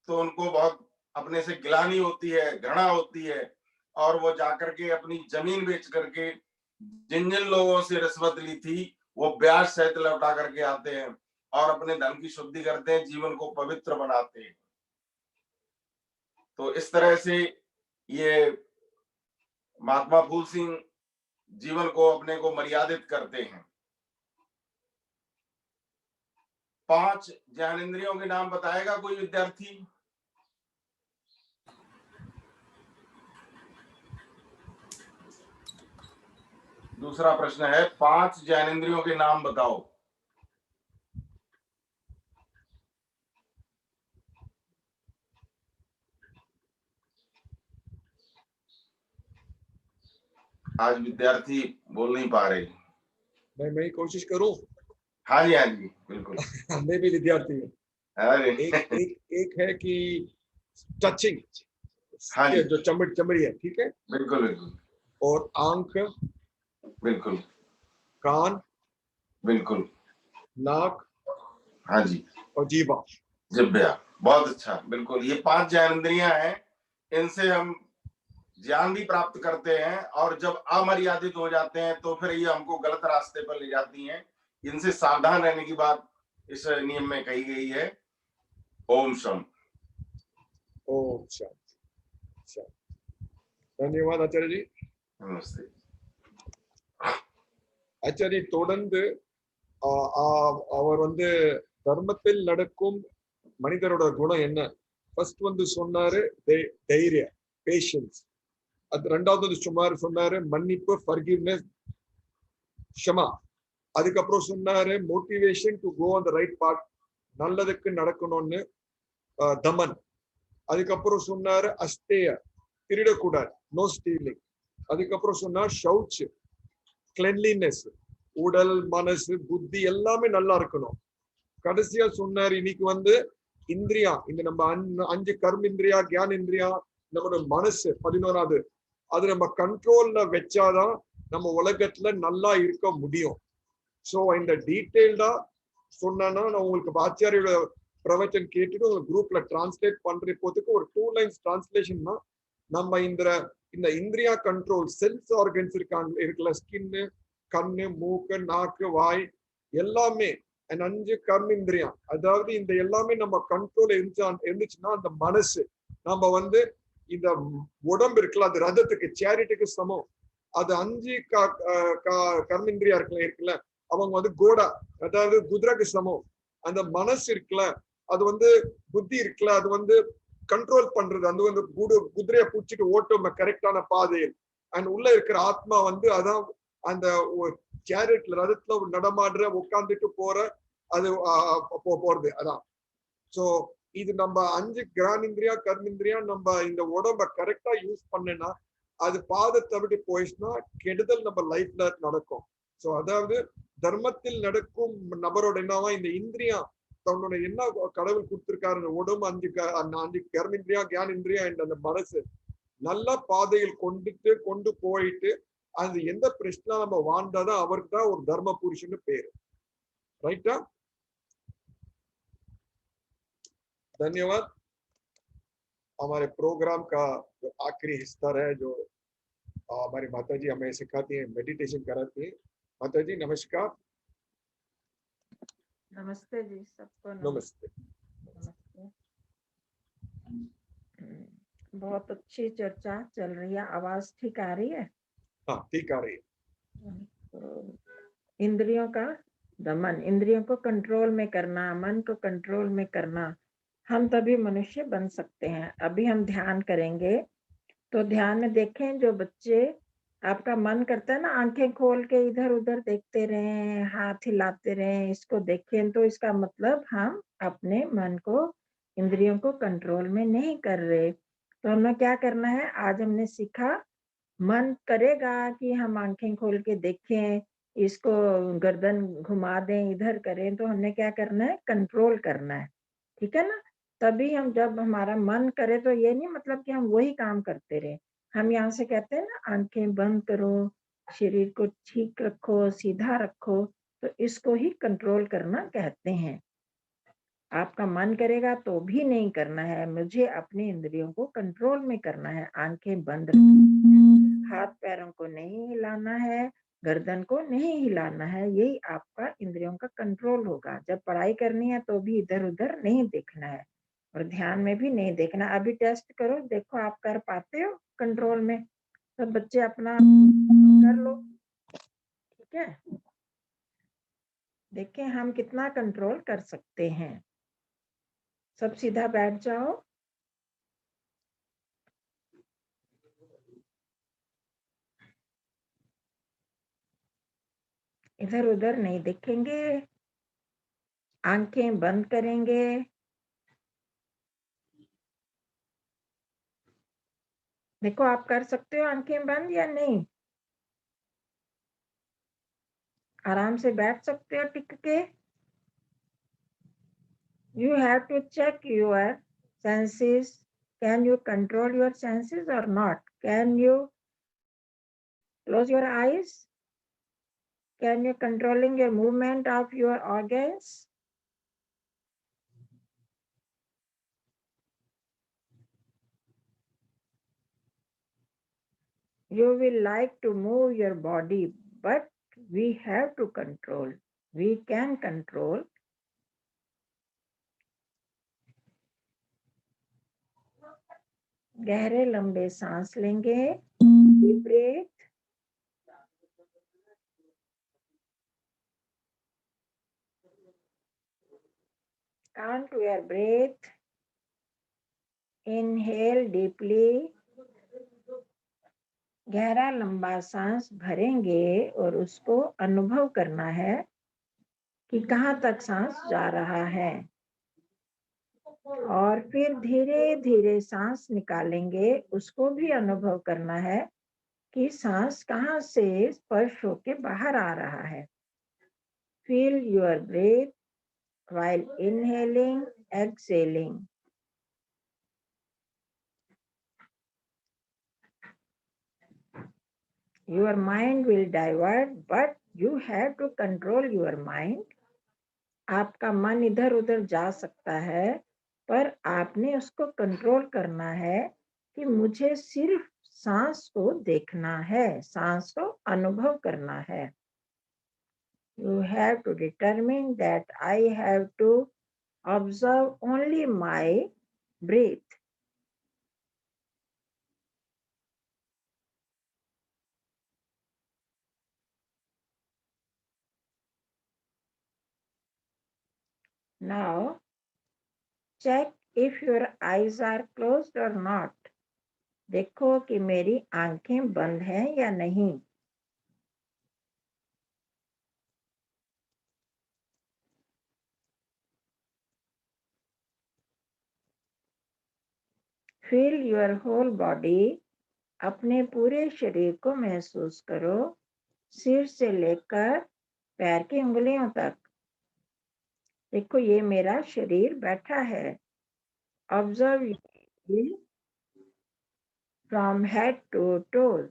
तो उनको बहुत अपने से गिलानी होती है, घृणा होती है, और वो जाकर के अपनी जमीन बेच करके जिन जिन लोगों से रिश्वत ली थी वो ब्याज सहित लौटा करके आते हैं और अपने धन की शुद्धि करते हैं, जीवन को पवित्र बनाते हैं। तो इस तरह से ये महात्मा फूल सिंह जीवन को अपने को मर्यादित करते हैं। 5 ज्ञानेंद्रियों के नाम बताएगा कोई विद्यार्थी? दूसरा प्रश्न है 5 ज्ञानेंद्रियों के नाम बताओ। आज विद्यार्थी बोल नहीं पा रहे। मैं कोशिश करूं? हाँ जी, हाँ जी, बिल्कुल। मैं भी विद्यार्थी हूँ। एक है कि टचिंग, हाँ जी, जो चमड़ी है, ठीक है, बिल्कुल बिल्कुल, और आंख, बिल्कुल, कान, बिल्कुल, नाक, हाँ जी, और जिह्वा। बहुत अच्छा, बिल्कुल। ये 5 ज्ञानेंद्रियां हैं, इनसे हम ज्ञान भी प्राप्त करते हैं, और जब अमर्यादित हो जाते हैं तो फिर ये हमको गलत रास्ते पर ले जाती हैं। इनसे सावधान रहने की बात इस नियम में कही गई है। ओम शम। ओम शांति। धन्यवाद आचार्य जी। नमस्ते। ஆச்சாரி தொடர்ந்து அவர் வந்து தர்மத்தில் நடக்கும் மனிதரோட குணம் என்ன? ஃபர்ஸ்ட் வந்து சொன்னாரு தைரிய, பேஷன்ஸ். அது ரெண்டாவது வந்து சுமார் சொன்னாரு மன்னிப்பு, ஃபர்கிவ்னஸ், க்ஷமா. அதுக்கப்புறம் சொன்னாரு motivation to go on the right path, நல்லதுக்கு நடக்கணும்னு, தமன். அதுக்கப்புறம் சொன்னாரு அஸ்தேய, திருடக்கூடாது, நோ ஸ்டீலிங். அதுக்கப்புறம் சொன்னார் ஷவுச், கிளென்லினஸ், உடல் மனசு புத்தி எல்லாமே நல்லா இருக்கணும். கடைசியா சொன்னார் இன்னைக்கு வந்து இந்திரியா, இந்த நம்ம 5 கர்மேந்திரியா, ஞானேந்திரியா, நம்மளோட மனசு 11வது, அது நம்ம கண்ட்ரோல்ல வச்சாதான் நம்ம உலகத்துல நல்லா இருக்க முடியும். சோ இந்த டீட்டெயில்டா சொன்னா நான் உங்களுக்கு ஆச்சாரியோட பிரவச்சன் கேட்டுட்டு உங்க குரூப்ல டிரான்ஸ்லேட் பண்ற போதுக்கு ஒரு 2 லைன்ஸ் டிரான்ஸ்லேஷன் தான். நம்ம இந்த இந்திரியா கண்ட்ரோல், சென்ஸ் ஆர்கன்ஸ் இருக்குல்ல, ஸ்கின்னு, கண்ணு, மூக்கு, நாக்கு, வாய் எல்லாமே 5 கர்மேந்திரியா, அதாவது இந்த எல்லாமே நம்ம கண்ட்ரோல் இருந்துச்சுன்னா அந்த மனசு, நம்ம வந்து இந்த உடம்பு இருக்குல்ல, அது ரதத்துக்கு, சேரிட்டுக்கு சமம். அது 5 கர்மேந்திரியா இருக்குல்ல, அவங்க வந்து கோடா, அதாவது குதிரைக்கு சமம். அந்த மனசு இருக்குல்ல, அது வந்து புத்தி இருக்குல்ல, அது வந்து கண்ட்ரோல் பண்றது, அது வந்து குதிரையை பூச்சிட்டு ஓட்டும் கரெக்டான பாதையில். அண்ட் உள்ள இருக்கிற ஆத்மா வந்து அதான் அந்த சேரிட்ல, ரதத்துல நடமாடுற, உட்காந்துட்டு போற, அது போறது அதான். சோ இது நம்ம 5 கிரானிந்திரியா, கர்மேந்திரியா, நம்ம இந்த உடம்ப கரெக்டா யூஸ் பண்ணனா அது பாதத்தை விட்டு போயிடுச்சுன்னா கெடுதல் நம்ம லைஃப்ல நடக்கும். சோ அதாவது தர்மத்தில் நடக்கும் நபரோட என்னவா, இந்த இந்திரியா தன்னோட என்ன கடவுள் கொடுத்திருக்காரு, அந்த உடம்பு 5 கர்மேந்திரியா, ஞானேந்திரியா என்ற அந்த மனசு நல்ல பாதையில் கொண்டு போயிட்டு அது எந்த பிரச்சனை நம்ம வாழ்ந்தாதான் அவருக்கு தான் ஒரு தர்ம புருஷன்னு பேரு. ரைட்டா? धन्यवाद। हमारे प्रोग्राम का जो आखिरी हिस्सा है, जो हमारी माता जी हमें सिखाती हैं, मेडिटेशन कराती हैं। माता जी नमस्कार। नमस्ते जी, सबको नमस्ते। बहुत अच्छी चर्चा चल रही है। आवाज ठीक आ रही है? हाँ ठीक आ रही है। तो इंद्रियों का दमन, इंद्रियों को कंट्रोल में करना, मन को कंट्रोल में करना, हम तभी मनुष्य बन सकते हैं। अभी हम ध्यान करेंगे, तो ध्यान में देखें, जो बच्चे आपका मन करता है ना आंखें खोल के इधर उधर देखते रहें, हाथ हिलाते रहें, इसको देखें, तो इसका मतलब हम अपने मन को, इंद्रियों को कंट्रोल में नहीं कर रहे। तो हमें क्या करना है, आज हमने सीखा मन करेगा कि हम आंखें खोल के देखें, इसको गर्दन घुमा दें, इधर करें, तो हमने क्या करना है, कंट्रोल करना है। ठीक है ना? तभी हम, जब हमारा मन करे, तो ये नहीं मतलब कि हम वही काम करते रहे। हम यहाँ से कहते हैं ना, आंखें बंद करो, शरीर को ठीक रखो, सीधा रखो, तो इसको ही कंट्रोल करना कहते हैं। आपका मन करेगा तो भी नहीं करना है, मुझे अपनी इंद्रियों को कंट्रोल में करना है। आंखें बंद रखनी, हाथ पैरों को नहीं हिलाना है, गर्दन को नहीं हिलाना है, यही आपका इंद्रियों का कंट्रोल होगा। जब पढ़ाई करनी है तो भी इधर उधर नहीं देखना है, और ध्यान में भी नहीं देखना। अभी टेस्ट करो, देखो आप कर पाते हो कंट्रोल में? सब बच्चे अपना कर लो, ठीक है? देखें हम कितना कंट्रोल कर सकते हैं। सब सीधा बैठ जाओ। इधर उधर नहीं देखेंगे, आंखें बंद करेंगे। देखो आप कर सकते हो आंखें बंद या नहीं? आराम से बैठ सकते हो टिक के? You have to check your senses. Can you control your senses or not? Can you close your eyes? Can you controlling your movement of your organs? You will like to move your body, but we have to control. We can control. गहरे लंबे सांस लेंगे, deep breath, Count your breath. Inhale deeply. गहरा लंबा सांस भरेंगे और उसको अनुभव करना है कि कहाँ तक सांस जा रहा है, और फिर धीरे धीरे सांस निकालेंगे, उसको भी अनुभव करना है कि सांस कहाँ से स्पर्श होके बाहर आ रहा है। Feel your breath while inhaling, exhaling. Your mind will divert, but you have to control your mind. आपका मन इधर उधर जा सकता है, पर आपने उसको कंट्रोल करना है कि मुझे सिर्फ सांस को देखना है, सांस को अनुभव करना है। You have to determine that I have to observe only my breath. Now, check if your eyes are closed or not. देखो कि मेरी आंखें बंद हैं या नहीं। Feel your whole body. अपने पूरे शरीर को महसूस करो, सिर से लेकर पैर की उंगलियों तक। देखो ये मेरा शरीर बैठा है। Observe from head to toes.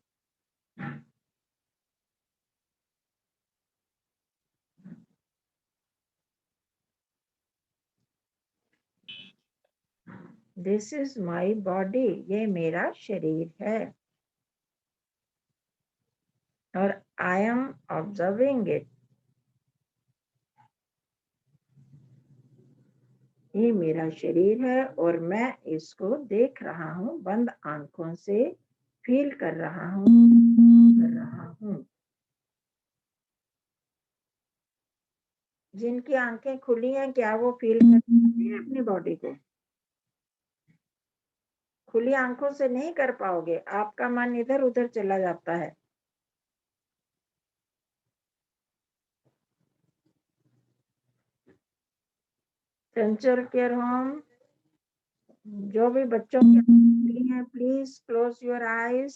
This is my body. ये मेरा शरीर है और I am observing it. ये मेरा शरीर है और मैं इसको देख रहा हूँ, बंद आंखों से फील कर रहा हूँ। जिनकी आंखें खुली हैं, क्या वो फील करते हैं अपनी बॉडी को? खुली आंखों से नहीं कर पाओगे, आपका मन इधर उधर चला जाता है। सेंचुअल केयर होम, जो भी बच्चों की आंखें खुली हैं, please close your eyes.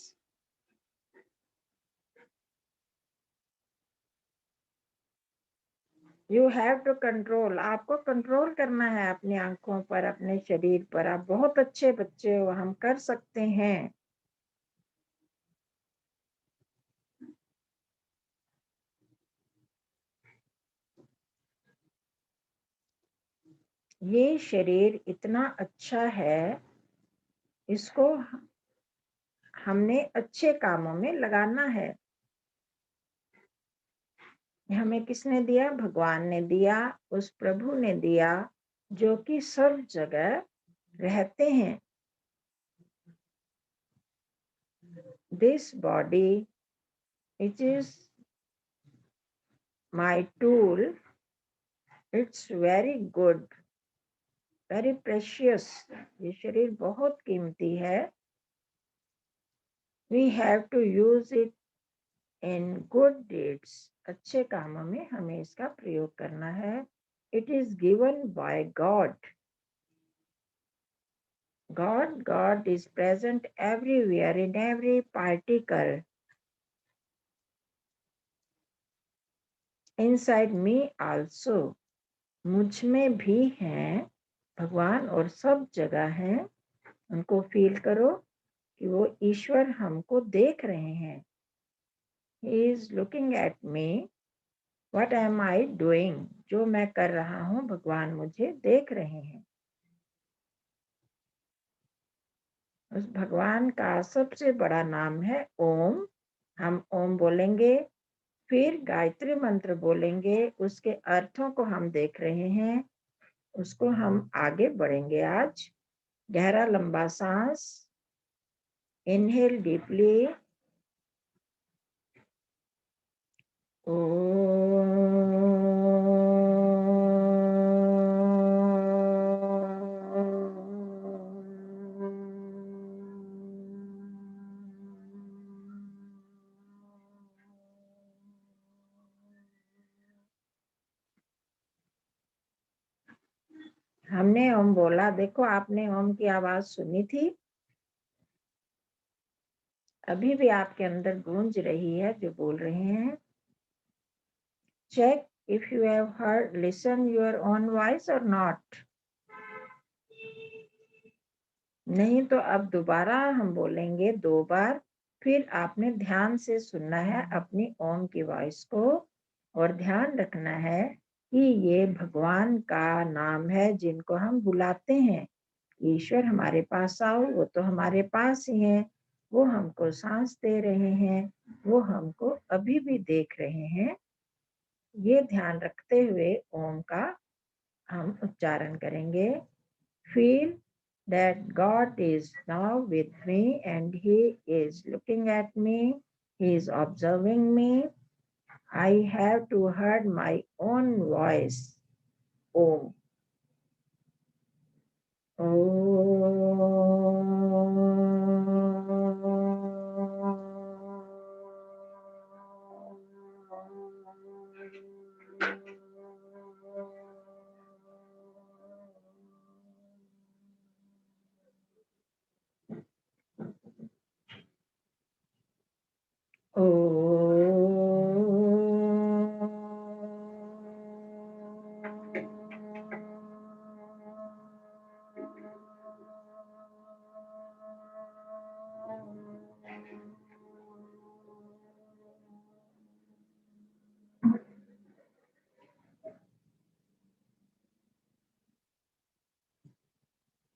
You have to control, आपको कंट्रोल करना है अपनी आंखों पर, अपने शरीर पर। आप बहुत अच्छे बच्चे हो, हम कर सकते हैं। ये शरीर इतना अच्छा है, इसको हमने अच्छे कामों में लगाना है। हमें किसने दिया? भगवान ने दिया, उस प्रभु ने दिया जो कि सब जगह रहते हैं। This body, it is my tool. It's very good, very precious. ये शरीर बहुत कीमती है। We have to use it in good deeds. अच्छे कामों में हमें इसका प्रयोग करना है। It is given by God. God is present everywhere, in every particle. Inside me also. मुझ में भी हैं भगवान और सब जगह हैं। उनको फील करो कि वो ईश्वर हमको देख रहे हैं। He is looking at me. What am I doing? जो मैं कर रहा हूँ, भगवान मुझे देख रहे हैं। उस भगवान का सबसे बड़ा नाम है ओम। हम ओम बोलेंगे, फिर गायत्री मंत्र बोलेंगे, उसके अर्थों को हम देख रहे हैं, उसको हम आगे बढ़ेंगे आज। गहरा लंबा सांस, इनहेल डीपली। ओम हमने ओम बोला, देखो आपने ओम की आवाज सुनी थी, अभी भी आपके अंदर गूंज रही है जो बोल रहे हैं। Check if you have heard, listen your own voice और नॉट। नहीं तो अब दोबारा हम बोलेंगे 2 बार, फिर आपने ध्यान से सुनना है अपनी ओम की वॉइस को, और ध्यान रखना है कि ये भगवान का नाम है जिनको हम बुलाते हैं। ईश्वर हमारे पास आओ, वो तो हमारे पास ही है, वो हमको सांस दे रहे हैं, वो हमको अभी भी देख रहे हैं। ये ध्यान रखते हुए ओम का हम उच्चारण करेंगे। Feel that God is now with me and He is looking at me, He is observing me. I have to hear my own voice. Om.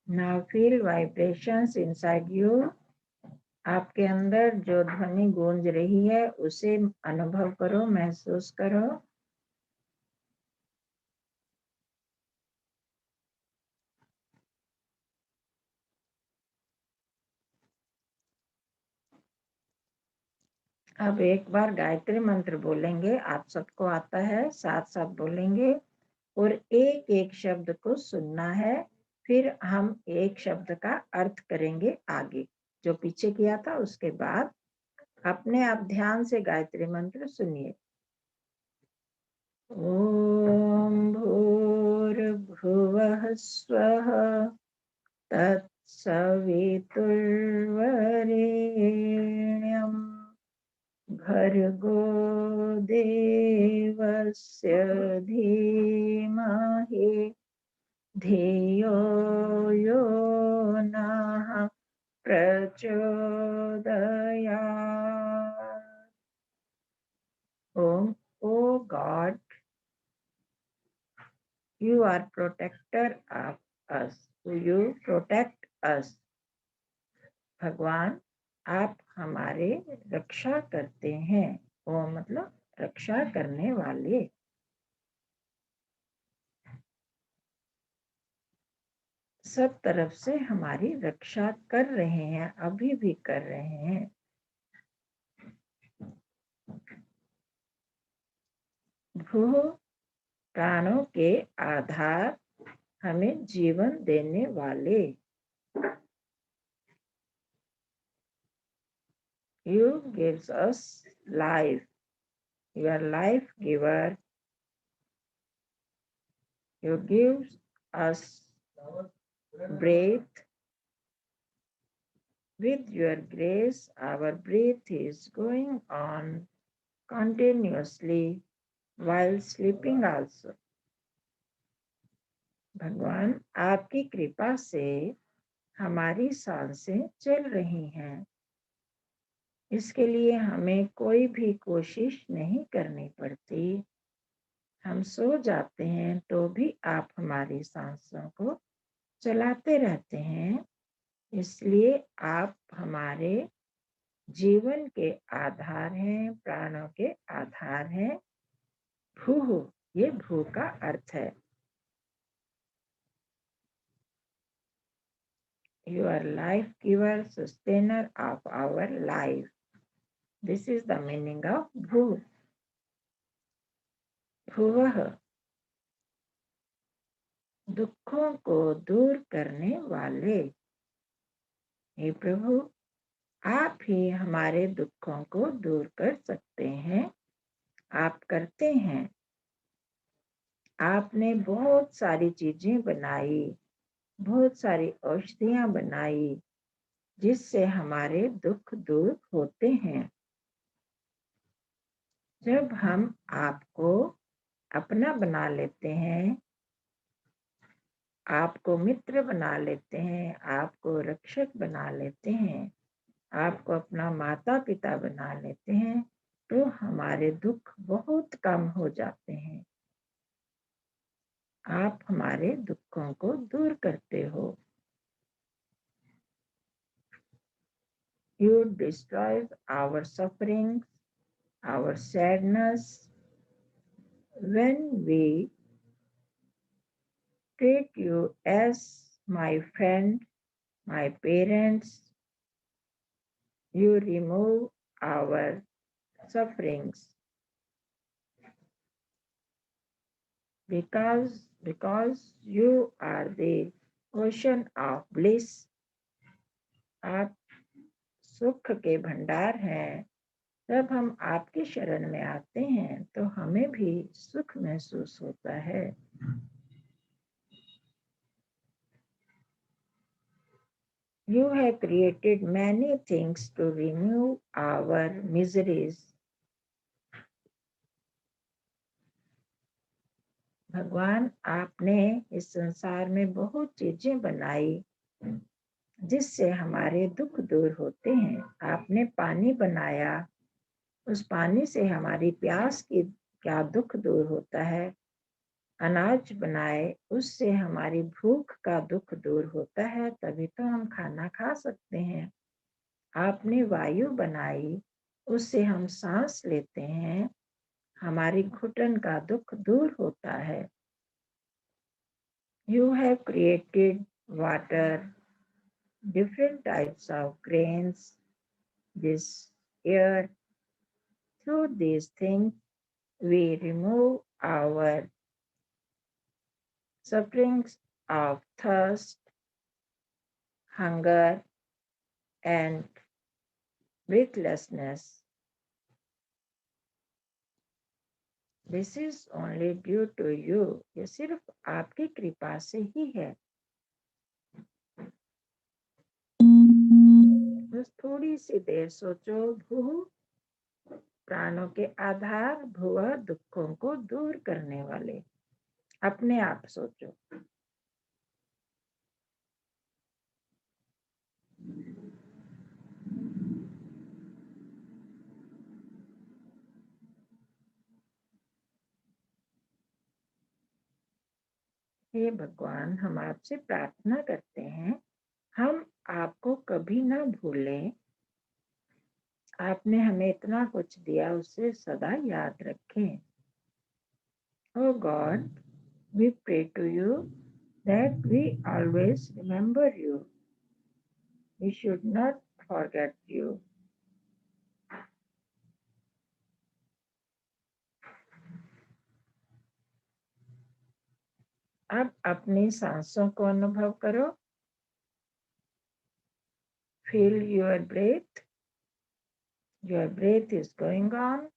Now feel vibrations inside you. आपके अंदर जो ध्वनि गूंज रही है उसे अनुभव करो, महसूस करो। अब एक बार गायत्री मंत्र बोलेंगे, आप सबको आता है, साथ साथ बोलेंगे और एक एक शब्द को सुनना है, फिर हम एक शब्द का अर्थ करेंगे आगे, जो पीछे किया था उसके बाद अपने आप ध्यान से गायत्री मंत्र सुनिए। ओम भूर्भुवः स्वः तत्सवितुर्वरेण्यं भर्गो देवस्य धीमहि धियो यो नः प्रचोदयात्। Om, O God, you are protector of us. You protect us. भगवान आप हमारे रक्षा करते हैं। ओम मतलब रक्षा करने वाले। सब तरफ से हमारी रक्षा कर रहे हैं, अभी भी कर रहे हैं। भू प्राणों के आधार, हमें जीवन देने वाले। You gives us life. You are life giver. You gives us breath. With your grace, our breath is going on continuously while sleeping also. भगवान आपकी कृपा से हमारी सांसें चल रही हैं। इसके लिए हमें कोई भी कोशिश नहीं करनी पड़ती। हम सो जाते हैं तो भी आप हमारी सांसों को चलाते रहते हैं। इसलिए आप हमारे जीवन के आधार हैं, प्राणों के आधार हैं। भू, ये भू का अर्थ है। You are life giver, sustainer of our life. This is the meaning of bhu. भुवः, दुखों को दूर करने वाले। हे प्रभु, आप ही हमारे दुखों को दूर कर सकते हैं। आप करते हैं। आपने बहुत सारी चीजें बनाई, बहुत सारी औषधियां बनाई जिससे हमारे दुख दूर होते हैं। जब हम आपको अपना बना लेते हैं, आपको मित्र बना लेते हैं, आपको रक्षक बना लेते हैं, आपको अपना माता पिता बना लेते हैं, तो हमारे दुख बहुत कम हो जाते हैं। आप हमारे दुखों को दूर करते हो। You destroy our sufferings, our sadness. When we treat you as my friend, my parents, you remove our sufferings. Because you are the ocean of bliss. आप सुख के भंडार हैं। जब हम आपकी शरण में आते हैं तो हमें भी सुख महसूस होता है। You have created many things to remove our miseries. भगवान, आपने इस संसार में बहुत चीजें बनाई जिससे हमारे दुख दूर होते हैं। आपने पानी बनाया, उस पानी से हमारी प्यास की क्या दुख दूर होता है। अनाज बनाए, उससे हमारी भूख का दुख दूर होता है, तभी तो हम खाना खा सकते हैं। आपने वायु बनाई, उससे हम सांस लेते हैं, हमारी घुटन का दुख दूर होता है। You have created water, different types of grains, this air. Through these things, we remove our sufferings of thirst, hunger, and breathlessness. This is only due to you. ये सिर्फ आपकी कृपा से ही है। बस थोड़ी सी देर सोचो। भू प्राणों के आधार, भुवः दुखों को दूर करने वाले। अपने आप सोचो। हे भगवान, हम आपसे प्रार्थना करते हैं, हम आपको कभी ना भूलें। आपने हमें इतना कुछ दिया, उसे सदा याद रखें। Oh God, we pray to you that we always remember you. We should not forget you. अब अपनी सांसों को अनुभव करो। Feel your breath. Your breath is going on.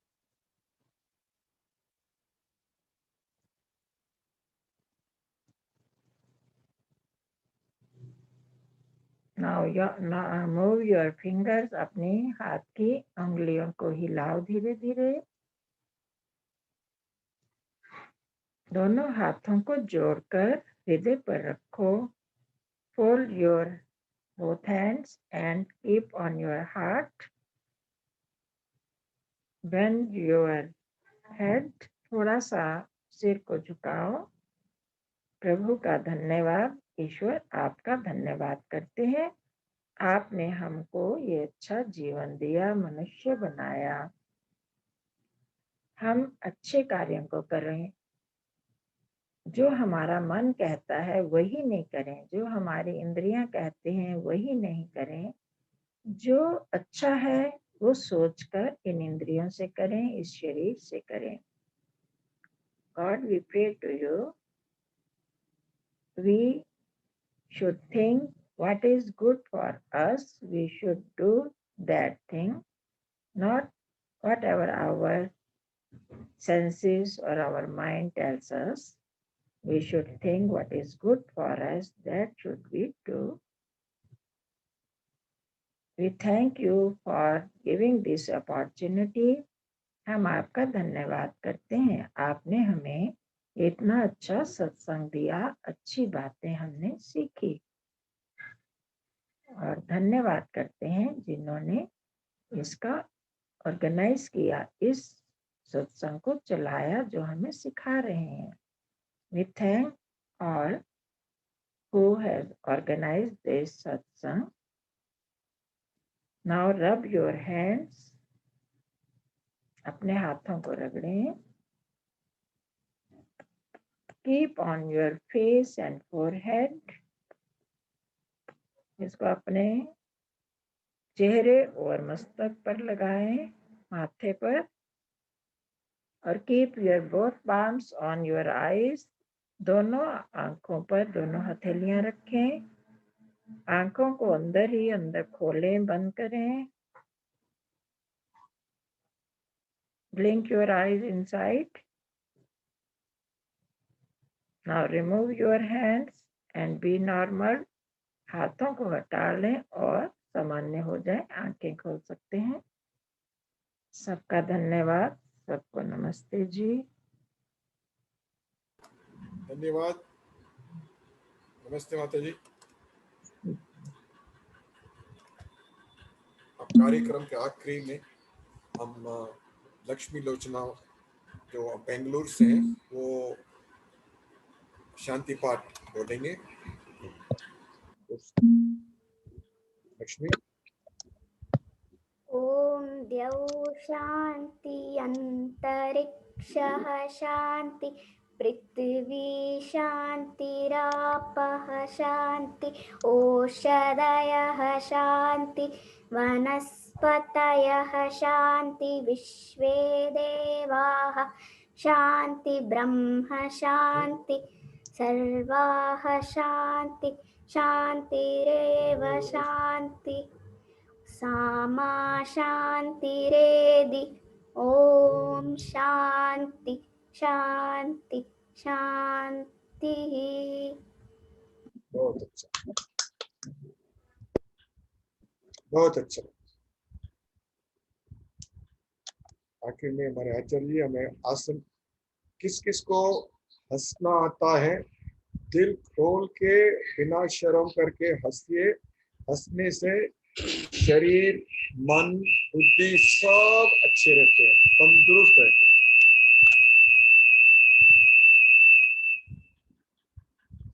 Now move your fingers. अपनी हाथ की उंगलियों को हिलाओ धीरे धीरे। दोनों हाथों को जोड़कर हृदय पर रखो। Fold your both hands and keep on your heart. Bend your head. थोड़ा सा सिर को झुकाओ। प्रभु का धन्यवाद। ईश्वर आपका धन्यवाद करते हैं। आपने हमको ये अच्छा जीवन दिया, मनुष्य बनाया। हम अच्छे कार्यों को करें। जो हमारा मन कहता है वही नहीं करें, जो हमारी इंद्रियां कहते हैं वही नहीं करें। जो अच्छा है वो सोचकर इन इंद्रियों से करें, इस शरीर से करें। God, we pray to you. We should think what is good for us. We should do that thing, not whatever our senses or our mind tells us. We should think what is good for us, that should we do. We thank you for giving this opportunity. हम आपका धन्यवाद करते हैं, आपने हमें इतना अच्छा सत्संग दिया, अच्छी बातें हमने सीखी। और धन्यवाद करते हैं जिन्होंने इसका ऑर्गेनाइज किया, इस सत्संग को चलाया, जो हमें सिखा रहे हैं। We thank all who has organized this satsang. Now rub your hands. अपने हाथों को रगड़ें. Keep on your face and forehead. इसको अपने चेहरे और मस्तक पर लगाएं, माथे पर. और keep your both palms on your eyes. दोनों आंखों पर दोनों हथेलियां रखें. आंखों को अंदर ही अंदर खोलें, बंद करें. Blink your eyes inside. Now remove your hands and be normal. हाथों को हटा लें और सामान्य हो जाए, आंखें खोल सकते हैं. सबका धन्यवाद, सबको नमस्ते जी. धन्यवाद. नमस्ते माता जी. अब कार्यक्रम के आखिरी में हम लक्ष्मी लोचना जो बेंगलुरु से हैं, वो शांति पाठ बोलेंगे. लक्ष्मी. ओम द्यौ शांति अंतरिक्षः शांति पृथ्वी शांतिरापः शांति ओषधयः शांति वनस्पतयः शांति विश्वे देवाः शांति ब्रह्म शांति सर्वाः शांति शांतिरेव शांति सामा शांतिरेधि. ओम शांति शांति शांति. बहुत अच्छा, बहुत अच्छा. आखिर में हमारे आचार्य जी हमें आसन, किस किस को हंसना आता है, दिल खोल के बिना शर्म करके हंसिए. हंसने से शरीर, मन, बुद्धि सब अच्छे रहते हैं, तंदुरुस्त रहते हैं.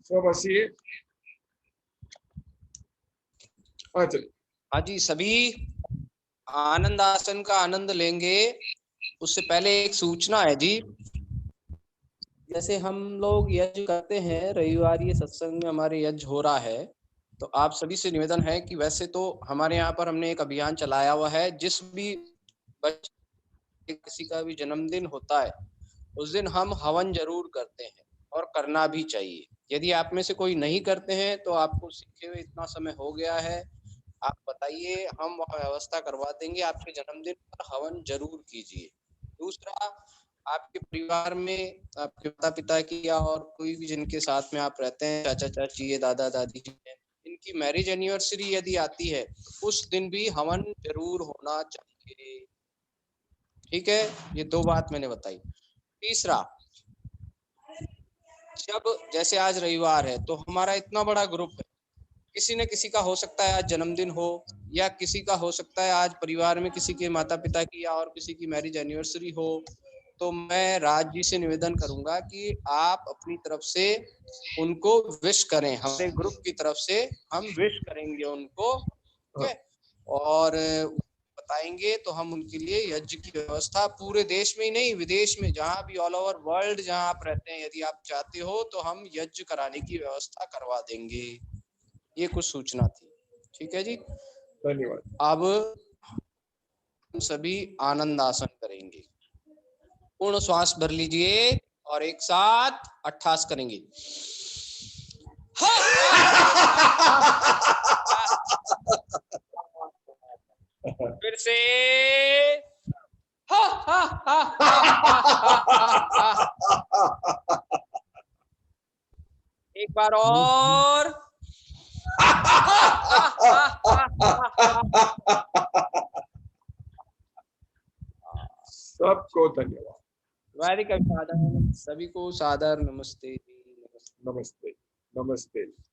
सब हंसिए. हाँ जी, सभी आनंद आसन का आनंद लेंगे. उससे पहले एक सूचना है जी. जैसे हम लोग यज्ञ करते हैं, रविवार ये सत्संग में हमारे यज्ञ हो रहा है, तो आप सभी से निवेदन है कि वैसे तो हमारे यहाँ पर हमने एक अभियान चलाया हुआ है, जिस भी बच्चे किसी का भी जन्मदिन होता है उस दिन हम हवन जरूर करते हैं और करना भी चाहिए. यदि आप में से कोई नहीं करते हैं तो आपको सीखे हुए इतना समय हो गया है, आप बताइए, हम व्यवस्था करवा देंगे. आपके जन्मदिन पर हवन जरूर कीजिए. दूसरा, आपके परिवार में आपके माता पिता की या और कोई भी जिनके साथ में आप रहते हैं, चाचा चाची, दादा दादी जी हैं, इनकी मैरिज एनिवर्सरी यदि आती है उस दिन भी हवन जरूर होना चाहिए. ठीक है, ये 2 बात मैंने बताई. तीसरा, जब जैसे आज रविवार है तो हमारा इतना बड़ा ग्रुप है, किसी न किसी का हो सकता है आज जन्मदिन हो, या किसी का हो सकता है आज परिवार में किसी के माता पिता की या और किसी की मैरिज एनिवर्सरी हो. तो मैं राज जी से निवेदन करूंगा कि आप अपनी तरफ से उनको विश करें. हमारे ग्रुप की तरफ से हम विश करेंगे उनको, और बताएंगे तो हम उनके लिए यज्ञ की व्यवस्था पूरे देश में ही नहीं, विदेश में, जहां भी ऑल ओवर वर्ल्ड जहां आप रहते हैं, यदि आप चाहते हो तो हम यज्ञ कराने की व्यवस्था करवा देंगे. ये कुछ सूचना थी. ठीक है जी, धन्यवाद. अब हम सभी आनंद आसन करेंगे. पूर्ण श्वास भर लीजिए और एक साथ 28 करेंगे. फिर से एक बार और। सबको धन्यवाद। वैदिक अभिवादन, सभी को सादर नमस्ते। नमस्ते नमस्ते।